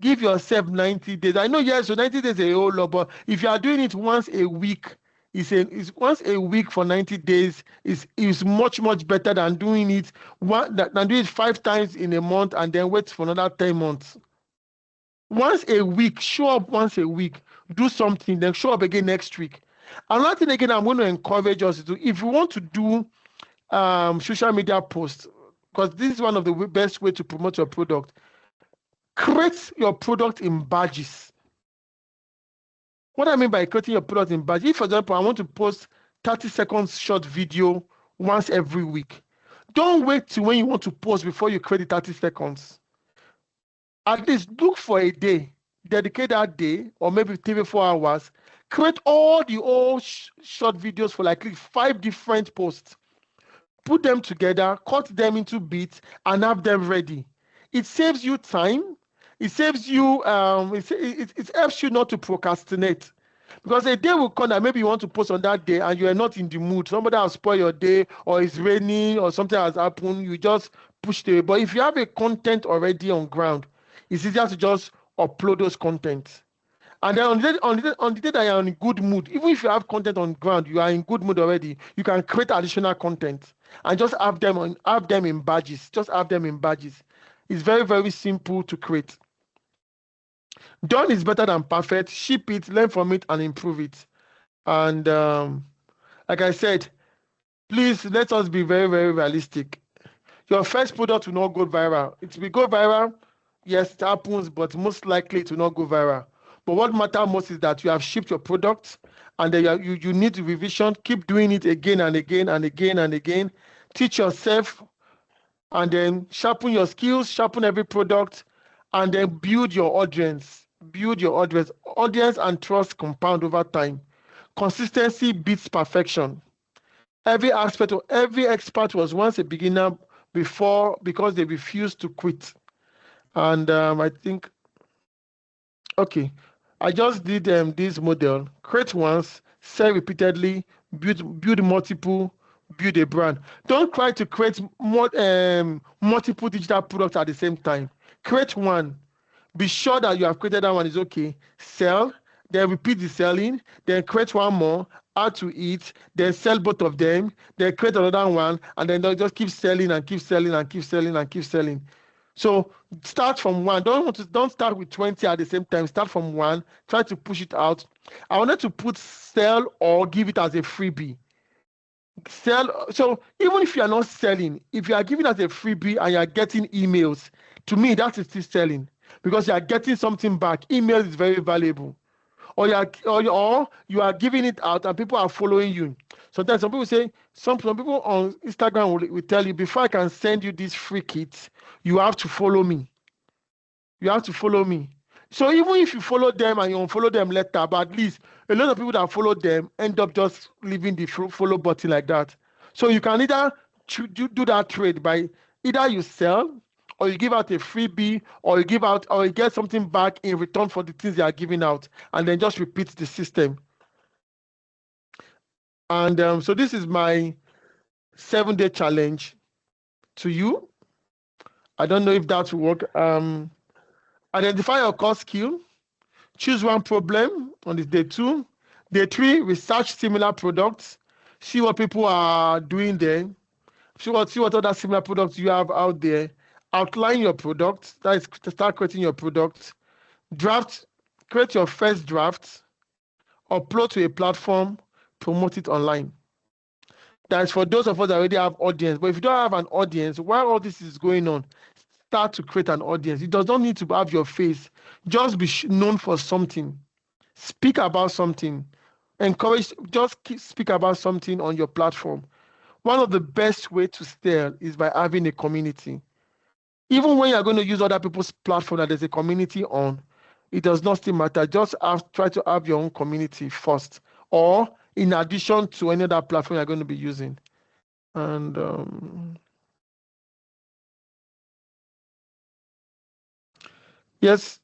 Give yourself 90 days. I know, yes, so 90 days is a whole lot, but if you are doing it once a week, it's once a week for 90 days is much better than doing it than doing it 5 times in a month and then wait for another 10 months. Once a week, show up once a week, do something, then show up again next week. Another thing again, I'm going to encourage us to do, if you want to do social media posts, because this is one of the best way to promote your product, create your product in badges. What I mean by creating your product in badges, if, for example, I want to post 30 seconds short video once every week, don't wait till when you want to post before you create the 30 seconds. At least look for a day, dedicate that day, or maybe 3-4 hours, create all the old short videos for like 5 different posts. Put them together, cut them into bits, and have them ready. It saves you time. It saves you, it helps you not to procrastinate. Because a day will come that maybe you want to post on that day and you are not in the mood. Somebody has spoiled your day, or it's raining, or something has happened. You just push it away. But if you have a content already on ground, it's easier to just upload those contents. And then on the day that you're in a good mood, even if you have content on ground, you are in good mood already, you can create additional content and just have them in badges. Just have them in badges. It's very simple to create. Done is better than perfect. Ship it, learn from it, and improve it. And like I said, please let us be very realistic. Your first product will not go viral. It will go viral. Yes, it happens, but most likely it will not go viral. But what matters most is that you have shipped your product, and then you need revision. Keep doing it again and again. Teach yourself, and then sharpen your skills, sharpen every product, and then build your audience. Build your audience. Audience and trust compound over time. Consistency beats perfection. Every expert was once a beginner because they refused to quit. And I think, okay, I just did this model. Create once, sell repeatedly, build multiple, build a brand. Don't try to create multiple digital products at the same time. Create one. Be sure that you have created that one is okay. Sell, then repeat the selling, then create one more, add to it, then sell both of them, then create another one, and then they'll just keep selling and keep selling and keep selling and keep selling. So start from one. Don't start with 20 at the same time. Start from one. Try to push it out. I wanted to put sell or give it as a freebie. Sell. So even if you are not selling, if you are giving as a freebie and you are getting emails, to me that is still selling because you are getting something back. Email is very valuable. Or you are giving it out and people are following you. Sometimes some people say, some people on Instagram will tell you, before I can send you this free kit, you have to follow me. You have to follow me. So even if you follow them and you unfollow them later, but at least a lot of people that follow them end up just leaving the follow button like that. So you can either do that trade by either you sell or you give out a freebie or you get something back in return for the things you are giving out, and then just repeat the system. And so this is my 7-day challenge to you. I don't know if that will work. Identify your core skill. Choose one problem on this day 2. Day 3, research similar products. See what people are doing there. See what other similar products you have out there. Outline your product. That is to start creating your product. Create your first draft. Upload to a platform. Promote it online. That is for those of us that already have audience. But if you don't have an audience, while all this is going on, start to create an audience. It does not need to have your face. Just be known for something. Speak about something. Speak about something on your platform. One of the best ways to sell is by having a community. Even when you're going to use other people's platform that there's a community on, it does not still matter. Just try to have your own community first, or in addition to any other platform you're going to be using. And yes,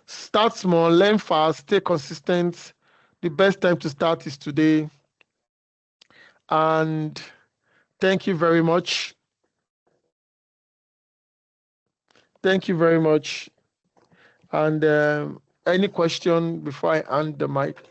start small, learn fast, stay consistent. The best time to start is today. And thank you very much. Thank you very much. And any question before I hand the mic?